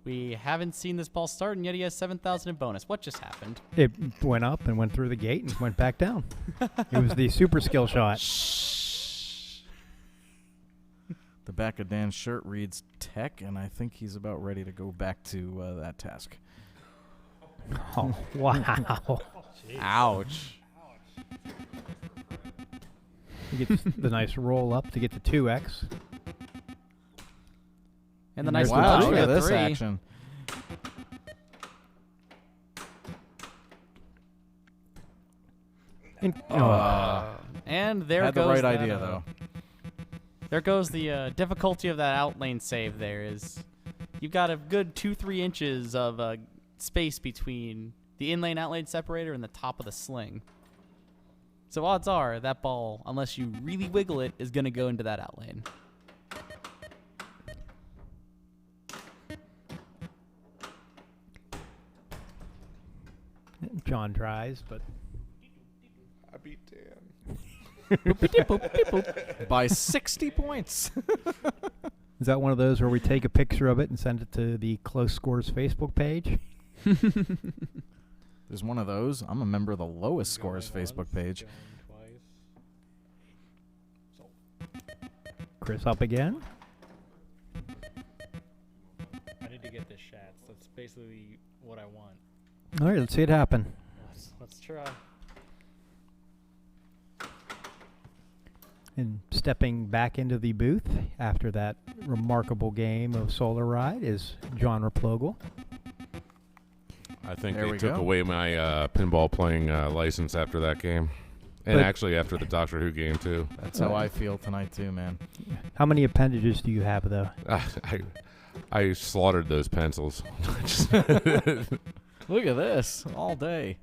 we haven't seen this ball start, and yet he has 7,000 in bonus. What just happened?
It went up and went through the gate and went back down. It was the super skill shot.
The back of Dan's shirt reads tech, and I think he's about ready to go back to that task.
Oh, wow.
Ouch.
He gets the nice roll up to get the 2x.
And the nice
Wow,
little
look at
to
this
3.
action.
And there
Had
goes
the right
that,
idea, though.
There goes the difficulty of that outlane save there. Is you've got a good 2-3 inches of space between the in-lane outlane separator and the top of the sling. So odds are that ball, unless you really wiggle it, is going to go into that outlane.
John tries, but
I beat Dan.
By 60 points.
is that one of those where we take a picture of it and send it to the Close Scores Facebook page?
There's one of those. I'm a member of the Lowest Scores Facebook page.
Chris up again.
I need to get this shots. That's basically what I want.
All right, let's see it happen.
Let's try.
And stepping back into the booth after that remarkable game of Solar Ride is John Replogle.
I think
There
they
we
took
go.
away my pinball playing license after that game. And
But-
actually after the Doctor Who game, too.
That's how I feel tonight, too, man.
How many appendages do you have, though?
I slaughtered those pencils.
Look at this all day.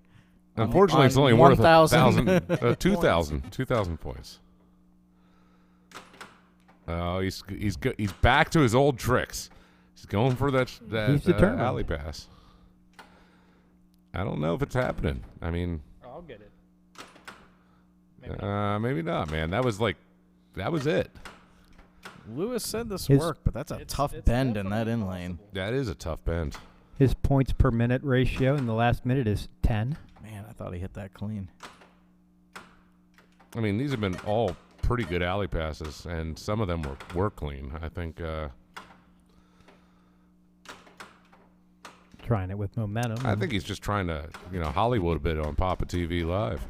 Unfortunately, it's
on
only worth
1,000
2,000 points. Oh, he's back to his old tricks. He's going for that
He's determined.
alley pass. I don't know if it's happening. I mean,
I'll get it.
maybe not, man. That was it.
Lewis said this
His-
worked, but that's a tough
it's
bend in that
definitely
in lane.
That is a tough bend.
His points per minute ratio in the last minute is 10.
Man, I thought he hit that clean.
I mean, these have been all pretty good alley passes, and some of them were clean. I think.
Trying it with momentum.
I think he's just trying to, Hollywood a bit on Papa TV Live.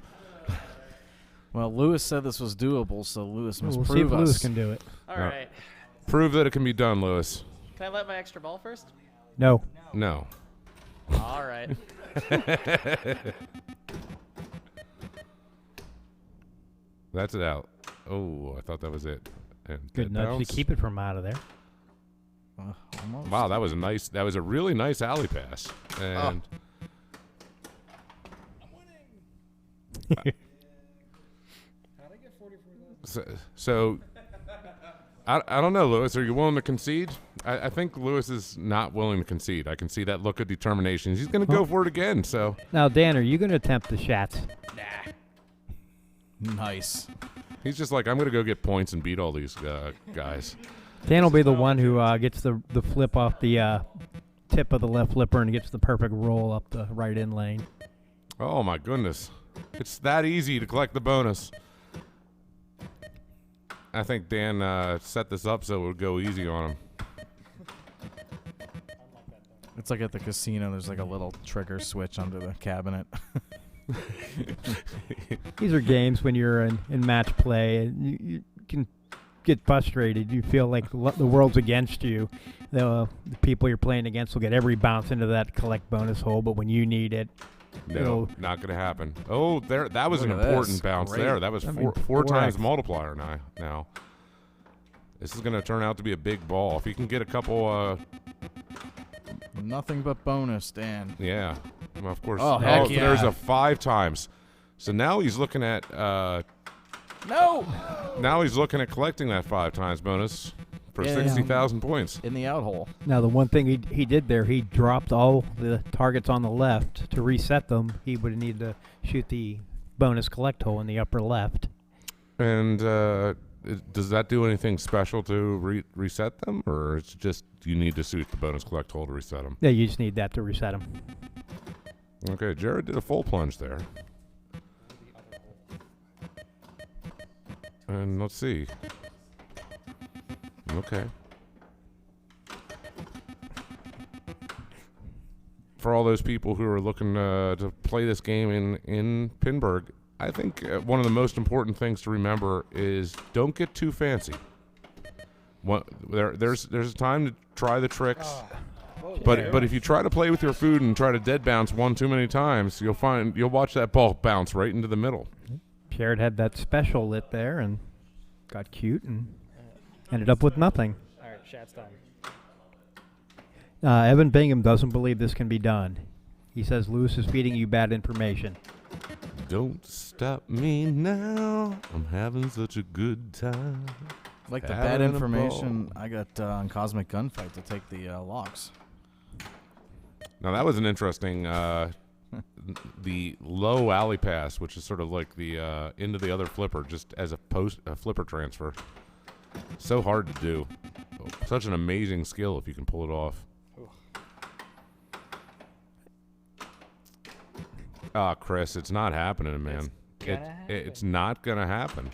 Well, Lewis said this was doable, so Lewis must
We'll see
prove
if
us.
Lewis can do it.
All right.
Prove that it can be done, Lewis.
Can I let my extra ball first?
No.
No.
All right.
That's it out. Oh, I thought that was it. And
Good
dead
nudge
bounce.
to keep it from out of there.
Almost.
Wow, that was a nice. That was a really nice alley pass. And so I don't know, Lewis. Are you willing to concede? I think Lewis is not willing to concede. I can see that look of determination. He's going to go for it again. So
Now, Dan, are you going to attempt the shots?
Nice.
he's just like, I'm going to go get points and beat all these guys.
Dan will be the one who gets the flip off the tip of the left flipper and gets the perfect roll up the right in lane.
Oh my goodness, it's that easy to collect the bonus. I think Dan set this up so it would go easy on him.
It's like at the casino. There's like a little trigger switch under the cabinet.
These are games when you're in match play and you can get frustrated. You feel like the world's against you. The people you're playing against will get every bounce into that collect bonus hole, but when you need it,
No, not going to happen. Oh, there! That was
Look
an
at
important
this.
bounce
Great.
there. That was
I mean,
four times
correct.
multiplier now. This is going to turn out to be a big ball. If you can get a couple,
Nothing but bonus, Dan.
yeah. Well, of course.
Oh, heck yeah.
There's a 5 times. So now he's looking at
No!
now he's looking at collecting that 5 times bonus for
Yeah.
60,000 points.
In the out hole.
now the one thing he did there, he dropped all the targets on the left. To reset them, he would need to shoot the bonus collect hole in the upper left.
And does that do anything special to reset them, or it's just you need to shoot the bonus collect hole to reset them?
Yeah, you just need that to reset them.
Okay, Jared did a full plunge there. And let's see. Okay. For all those people who are looking to play this game in Pinburg, I think one of the most important things to remember is don't get too fancy. There's a time to try the tricks, but if you try to play with your food and try to dead bounce one too many times, you'll watch that ball bounce right into the middle.
Jared had that special lit there and got cute and ended up with nothing.
All right, shots time.
Evan Bingham doesn't believe this can be done. He says Lewis is feeding you bad information.
Don't stop me now. I'm having such a good time.
Like the
Having
bad
a
information
ball.
I got on Cosmic Gunfight to take the locks.
Now that was an interesting, the low alley pass, which is sort of like the into the other flipper, just as a flipper transfer. So hard to do. Such an amazing skill if you can pull it off. Chris, it's not happening, man. It's not gonna happen.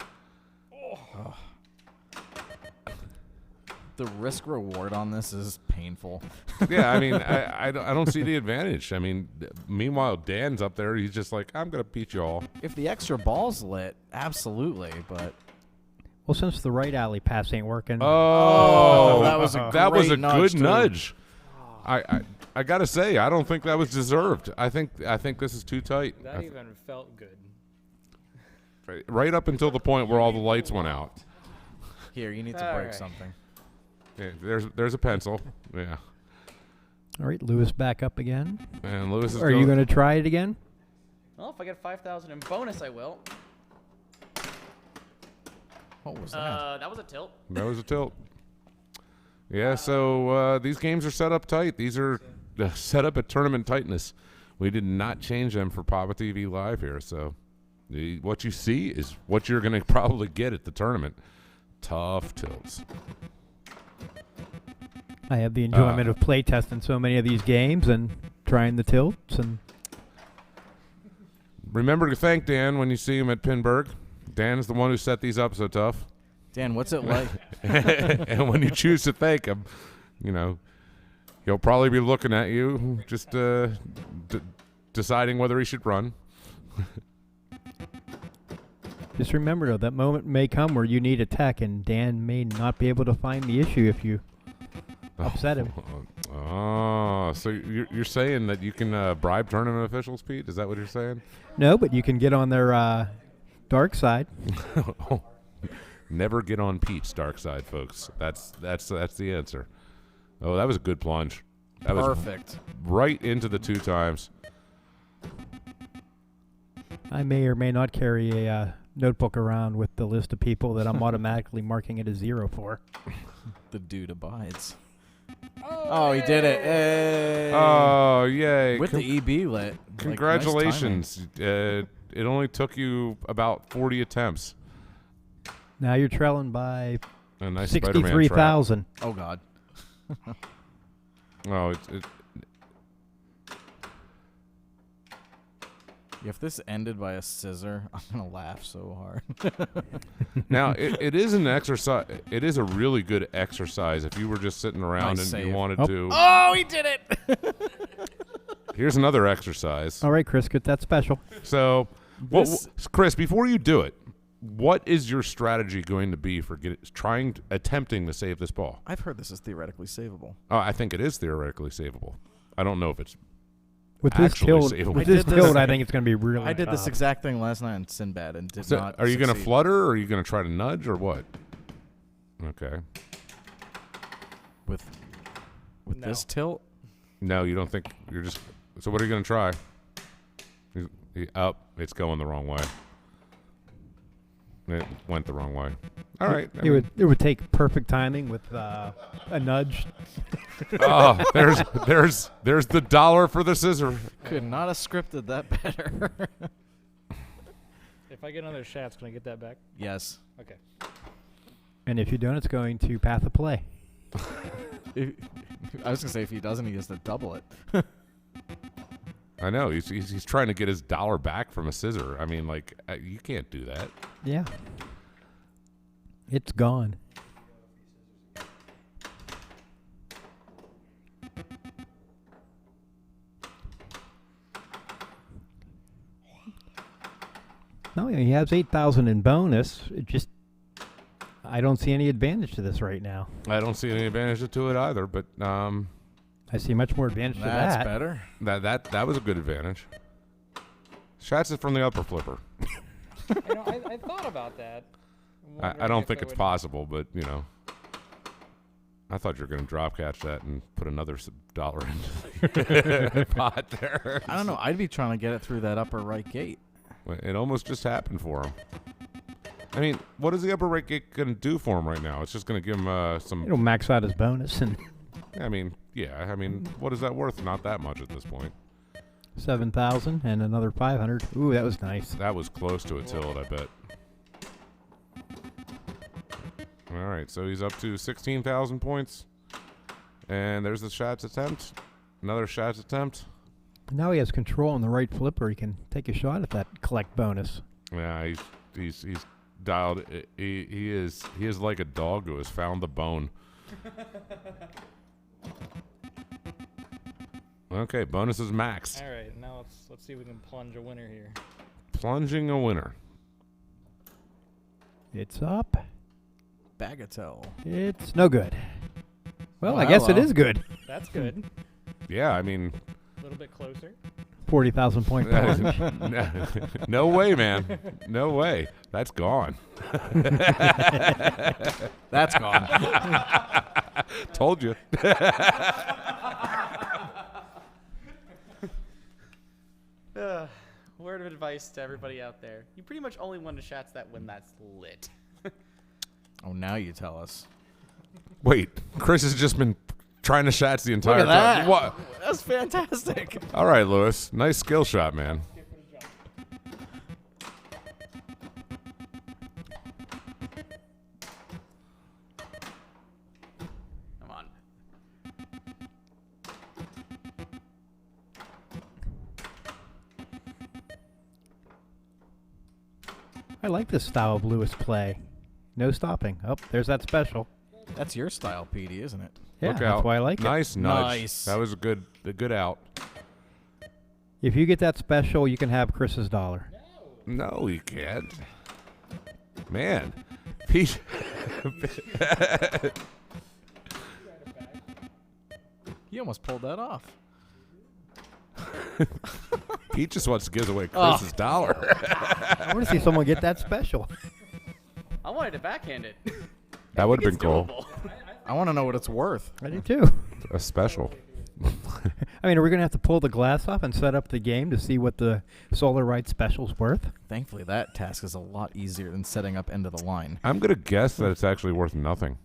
The risk reward on this is painful.
Yeah, I mean, I don't see the advantage. I mean, meanwhile, Dan's up there. He's just like, I'm gonna beat you all.
If the extra ball's lit, absolutely, but
Well, since the right alley pass ain't working,
Oh,
that was a
that was a
great nudge,
good
too.
nudge. I gotta say, I don't think that was deserved. I think this is too tight.
That even felt good.
Right up until the point where all the lights went out.
here, you need to
All
break
right.
something.
Yeah, there's a pencil. Yeah,
all right, Lewis back up again.
and Lewis is.
Are you going to try it again?
Well, if I get 5,000 in bonus, I will.
What was that?
That was a tilt.
That was a tilt. Yeah, so these games are set up tight. These are set up at tournament tightness. We did not change them for PAPAtv Live here, so what you see is what you're going to probably get at the tournament. Tough tilts.
I have the enjoyment of play testing so many of these games and trying the tilts and
remember to thank Dan when you see him at Pinburg. Dan is the one who set these up so tough.
Dan, what's it like?
And when you choose to thank him, you know, he'll probably be looking at you, just deciding whether he should run.
Just remember, though, that moment may come where you need a tech, and Dan may not be able to find the issue if you upset him.
Oh, so you're saying that you can bribe tournament officials, Pete? Is that what you're saying?
No, but you can get on their dark side.
Never get on Pete's dark side, folks. That's the answer. Oh, that was a good plunge. That
Perfect.
was right into the 2 times.
I may or may not carry a notebook around with the list of people that I'm automatically marking it as 0 for.
The dude abides. Oh, he did it. Hey.
Oh, yay.
With the EB lit.
Congratulations. It only took you about 40 attempts.
Now you're trailing by
A nice Spider-Man trap.
63,000.
Oh, God.
Oh,
If this ended by a scissor, I'm going to laugh so hard.
now, it is an exercise. It is a really good exercise if you were just sitting around
Nice
and
save.
you wanted
Oh.
to.
Oh, he did it.
Here's another exercise.
All right, Chris, get that special.
So, Chris, before you do it, what is your strategy going to be for attempting to save this ball?
I've heard this is theoretically savable.
Oh, I think it is theoretically savable. I don't know if it's
With this
actually
tilt,
savable.
with
I
this
did this-
tilt, I think it's going to be really
I did this
tough.
exact thing last night on Sinbad and did
So,
not
are you going to
succeed.
flutter, or are you going to try to nudge, or what? Okay.
With this tilt?
No, you don't think you're just. So what are you going to try? It's going the wrong way. It went the wrong way. All right.
It would take perfect timing with a nudge.
Oh, there's the $1 for the scissor.
Could not have scripted that better.
If I get another shots, can I get that back?
Yes.
Okay.
And if you don't, it's going to path of play.
I was going to say, if he doesn't, he has to double it.
I know he's trying to get his $1 back from a scissor. I mean, like you can't do that.
Yeah. It's gone. No, he has 8,000 in bonus. I don't see any advantage to this right now.
I don't see any advantage to it either. But
I see much more advantage to that.
That's better.
that was a good advantage. Shots it from the upper flipper.
I thought about that.
I don't think it's possible, but I thought you were going to drop catch that and put another $1 into the pot there.
I don't know. I'd be trying to get it through that upper right gate.
It almost just happened for him. I mean, what is the upper right gate going to do for him right now? It's just going to give him some.
It'll max out his bonus and
I mean, yeah. I mean, what is that worth? Not that much at this point.
7,000 and another 500. Ooh, that was nice.
That was close to a tilt, I bet. All right, so he's up to 16,000 points. And there's the shots attempt. Another shots attempt.
Now he has control on the right flipper. He can take a shot at that collect bonus.
Yeah, he's dialed. He is like a dog who has found the bone. Okay, bonus is maxed.
All right, now let's see if we can plunge a winner here.
Plunging a winner.
It's up.
Bagatelle.
It's no good. Well,
Oh,
I guess it
hello.
is good.
That's good.
Yeah, I mean,
A little bit closer.
40,000 point plunge.
no way, man. No way. That's gone.
That's gone.
Told you.
Word of advice to everybody out there. You pretty much only win the shots that when that's lit.
Oh, now you tell us.
Wait, Chris has just been trying to shots the entire
Look at
time.
that.
What?
That's fantastic.
All right, Lewis. Nice skill shot, man.
Come on.
like this style of Lewis play. No stopping. Oh, there's that special.
That's your style, Petey, isn't it?
Yeah,
Look
that's
out.
why I like it.
Nice nudge.
Nice.
That was a good out.
If you get that special, you can have Chris's dollar.
No, you can't. Man. Pete.
You almost pulled that off.
Pete just wants to give away Chris's dollar.
I want to see someone get that special.
I wanted to backhand it.
That would have been cool.
I want to know what it's worth.
I do too.
A special.
I mean, are we going to have to pull the glass off and set up the game to see what the Solar Ride special's worth?
Thankfully, that task is a lot easier than setting up end of the line.
I'm going to guess that it's actually worth nothing.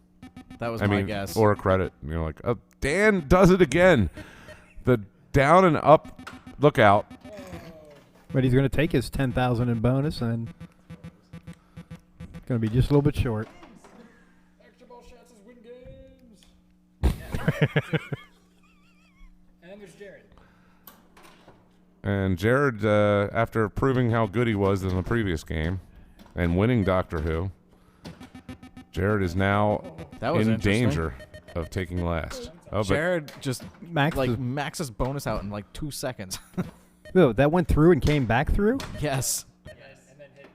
That was
I
my
mean,
guess.
or a credit. You're like, oh, Dan does it again. The down and up. Look out.
But he's going to take his 10,000 in bonus and going to be just a little bit short.
Extra ball shots is win games. And there's Jared.
And Jared, after proving how good he was in the previous game and winning Doctor Who, Jared is now
That was
in
interesting.
danger of taking last. Oh, but
Jared just
Max,
maxes bonus out in like 2 seconds.
oh, that went through and came back through?
Yes.
And then hit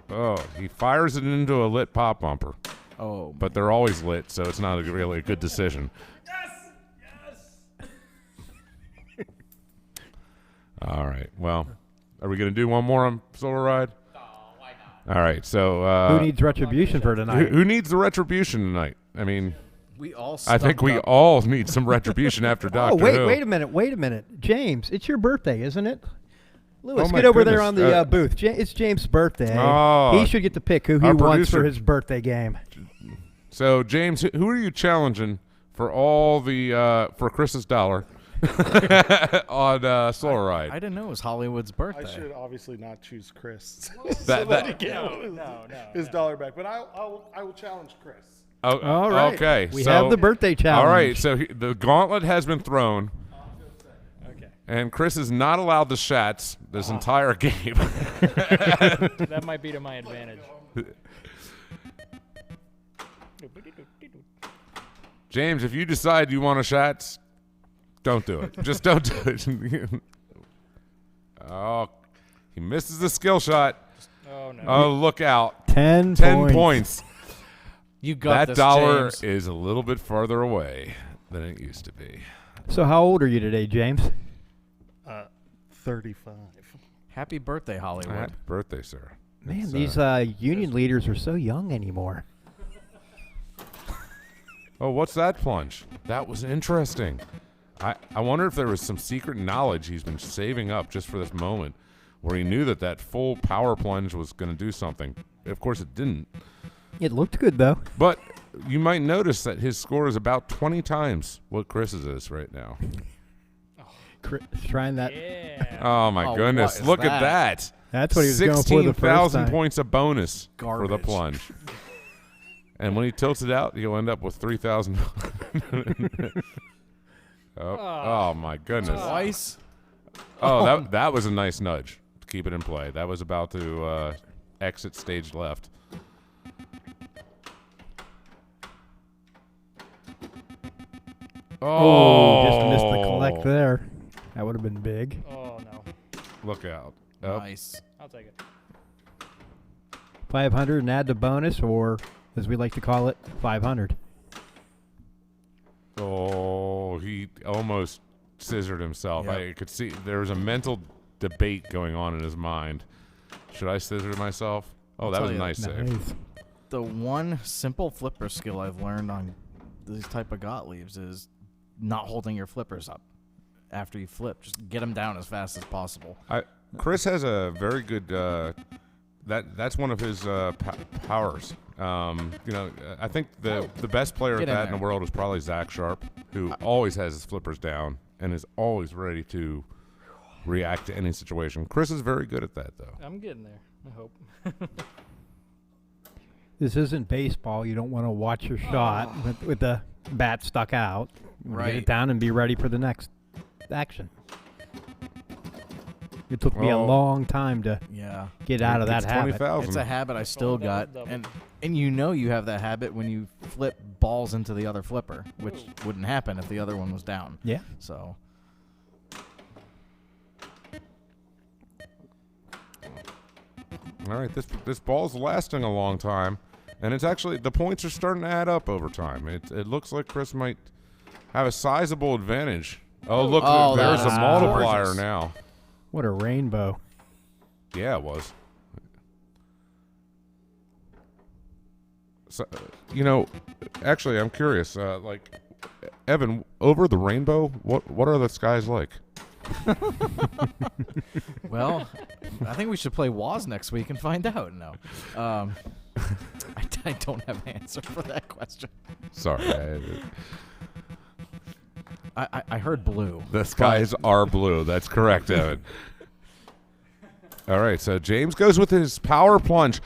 more.
oh, he fires it into a lit pop bumper.
Oh,
But they're always lit, so it's not really a good decision. All right. Well, are we going to do one more on Solar Ride?
Why not?
All right. So
Who needs retribution for tonight?
who needs the retribution tonight? I mean,
we all.
I think we all need some retribution after Doctor
Oh, wait,
Who.
wait a minute. James, it's your birthday, isn't it? Lewis,
Oh, my
get over there
goodness.
on the booth. It's James' birthday.
Oh,
He should get to pick who he
our
wants for
producer.
his birthday game.
So James, who are you challenging for all the for Chris's dollar on Solar Ride?
I didn't know it was Hollywood's birthday.
I should obviously not choose Chris.
That-
No.
His dollar back, but I will challenge Chris.
Oh,
All right.
Okay.
We
so,
have the birthday challenge.
All right. So the gauntlet has been thrown,
Okay.
and Chris is not allowed the shots this entire game.
That might be to my advantage.
James, if you decide you want a shots, don't do it. Just don't do it. Oh, he misses the skill shot.
Oh, no.
Oh, look out.
10
points.
You got
That
this,
dollar
James.
is a little bit farther away than it used to be.
So how old are you today, James?
35.
Happy birthday, Hollywood.
Happy birthday, sir.
Man,
It's,
these union leaders are so young anymore.
Oh, what's that plunge? That was interesting. I wonder if there was some secret knowledge he's been saving up just for this moment where he knew that full power plunge was going to do something. Of course, it didn't.
It looked good, though.
But you might notice that his score is about 20 times what Chris's is right now.
Trying that.
Yeah.
Oh, my
Oh,
goodness.
what is
Look at
that?
that.
That's what he was going for the first
16,000
time.
points of bonus for the
Garbage.
plunge. And when he tilts it out, he'll end up with 3,000. oh, my goodness.
Twice.
Oh, that was a nice nudge to keep it in play. That was about to exit stage left.
Oh, just missed the collect there. That would have been big.
Oh, no.
Look out. Oh,
Nice.
I'll take it.
500 and add the bonus, or as we like to call it, 500.
oh, he almost scissored himself.
Yep.
I could see there was a mental debate going on in his mind. Should I scissor myself? Oh, that
tell
was a
you,
nice save.
Nice.
The one simple flipper skill I've learned on these type of Gottliebs is not holding your flippers up after you flip. Just get them down as fast as possible.
Chris has a very good. That's one of his powers. I think the best player at
Get in
that in the
there.
world is probably Zach Sharp, who always has his flippers down and is always ready to react to any situation. Chris is very good at that, though.
I'm getting there, I hope.
This isn't baseball. You don't want to watch your shot with the bat stuck out. You wanna Get
Right.
it down and be ready for the next action. It took me a
Oh.
long time to
Yeah.
get out of that
It's
habit.
20,000.
It's a habit I still got, and you know you have that habit when you flip balls into the other flipper, which wouldn't happen if the other one was down.
Yeah.
So
All right, this ball's lasting a long time, and it's actually the points are starting to add up over time. It looks like Chris might have a sizable advantage. Oh, look,
Oh,
there's
that
a
is
multiplier
gorgeous.
now.
What a rainbow.
Yeah, it was. So, actually, I'm curious. Like, Evan, over the rainbow, what are the skies like?
well, I think we should play Waz next week and find out. No, I don't have an answer for that question.
Sorry,
I heard blue.
the skies are blue. That's correct, Evan. All right, so James goes with his power plunge.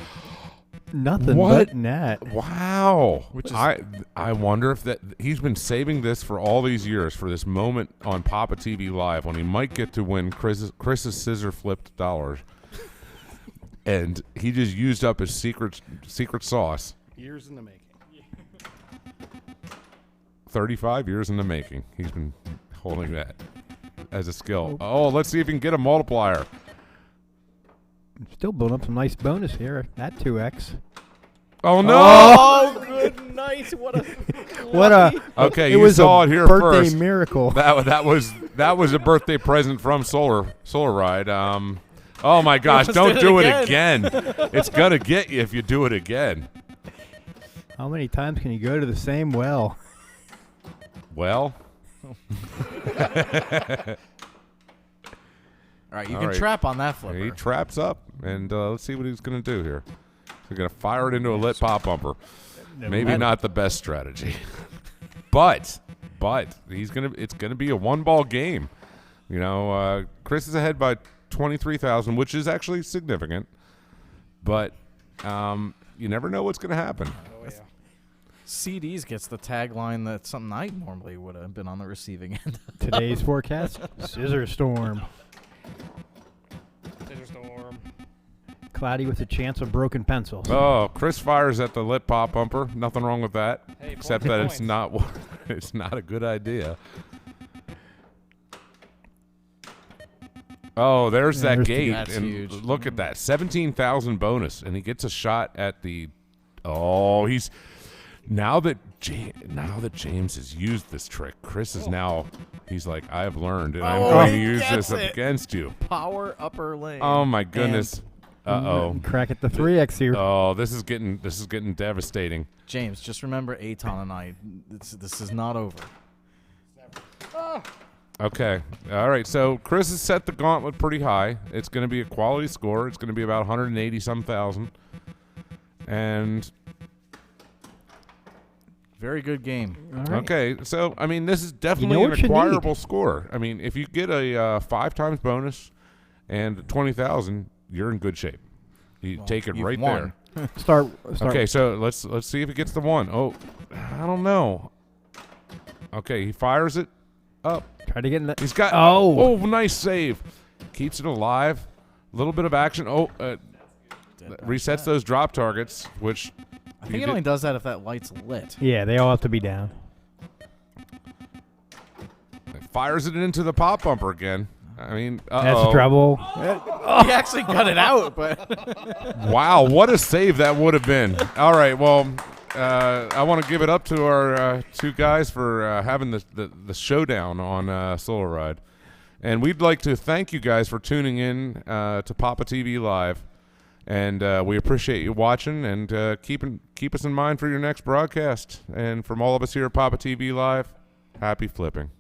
Nothing
What?
but net.
Wow.
Which is-
I wonder if that he's been saving this for all these years for this moment on Papa TV Live when he might get to win Chris's scissor flipped dollars. And he just used up his secret sauce.
Years in the making.
35 years in the making. He's been holding that as a skill. Oh, let's see if he can get a multiplier.
Still building up some nice bonus here. That 2x.
Oh no!
Oh, good night! What a
What a
Okay,
it
you
was
saw
a
it here
birthday
first.
miracle.
That was a birthday present from Solar Ride. Oh my gosh!
Let's
Don't
do
do
it
it again. It's gonna get you if you do it again.
How many times can you go to the same well?
Well,
All right, you
All
can
right.
trap on that flipper.
he traps up, and let's see what he's gonna do here. He's gonna fire it into a lit pop bumper. Maybe not the best strategy, but it's gonna be a one-ball game. Chris is ahead by 23,000, which is actually significant, but you never know what's gonna happen.
CDs gets the tagline that something I normally would have been on the receiving end.
Today's forecast: scissor storm.
Scissor storm.
Cloudy with a chance of broken pencils.
Oh, Chris fires at the lit pop bumper. Nothing wrong with that,
Hey,
except
points
that
are points.
it's not a good idea. Oh, there's that
There's the
gate,
That's
and
huge.
look at that, 17,000 bonus, and he gets a shot at the. Oh, he's now that James has used this trick. Chris is now. He's like, I have learned, and I'm going to
he
use this
gets
up
it.
against you.
Power upper lane.
Oh my goodness. Uh-oh.
Crack at the 3x here.
Oh, this is getting devastating.
James, just remember Aton and I. This is not over.
Okay. All right. So Chris has set the gauntlet pretty high. It's going to be a quality score. It's going to be about 180-some thousand. And
Very good game.
All right.
okay, so I mean, this is definitely
know
an
what you need.
acquirable score. I mean, if you get a 5 times bonus and 20,000, you're in good shape. You take it
you've
right
won.
there.
Start.
Okay, so let's see if it gets the 1. Oh, I don't know. Okay, he fires it up.
Try to get in the.
He's got.
Oh.
Oh, nice save. Keeps it alive. A little bit of action. Oh, resets those drop targets, which
I think it only does that if that light's lit.
Yeah, they all have to be down.
fires it into the pop bumper again. I mean,
That's trouble.
He actually got it out, but
Wow, what a save that would have been. All right, well, I want to give it up to our two guys for having the showdown on Solar Ride. And we'd like to thank you guys for tuning in to PAPAtv Live. And we appreciate you watching, and keep us in mind for your next broadcast. And from all of us here at PAPAtv Live, happy flipping.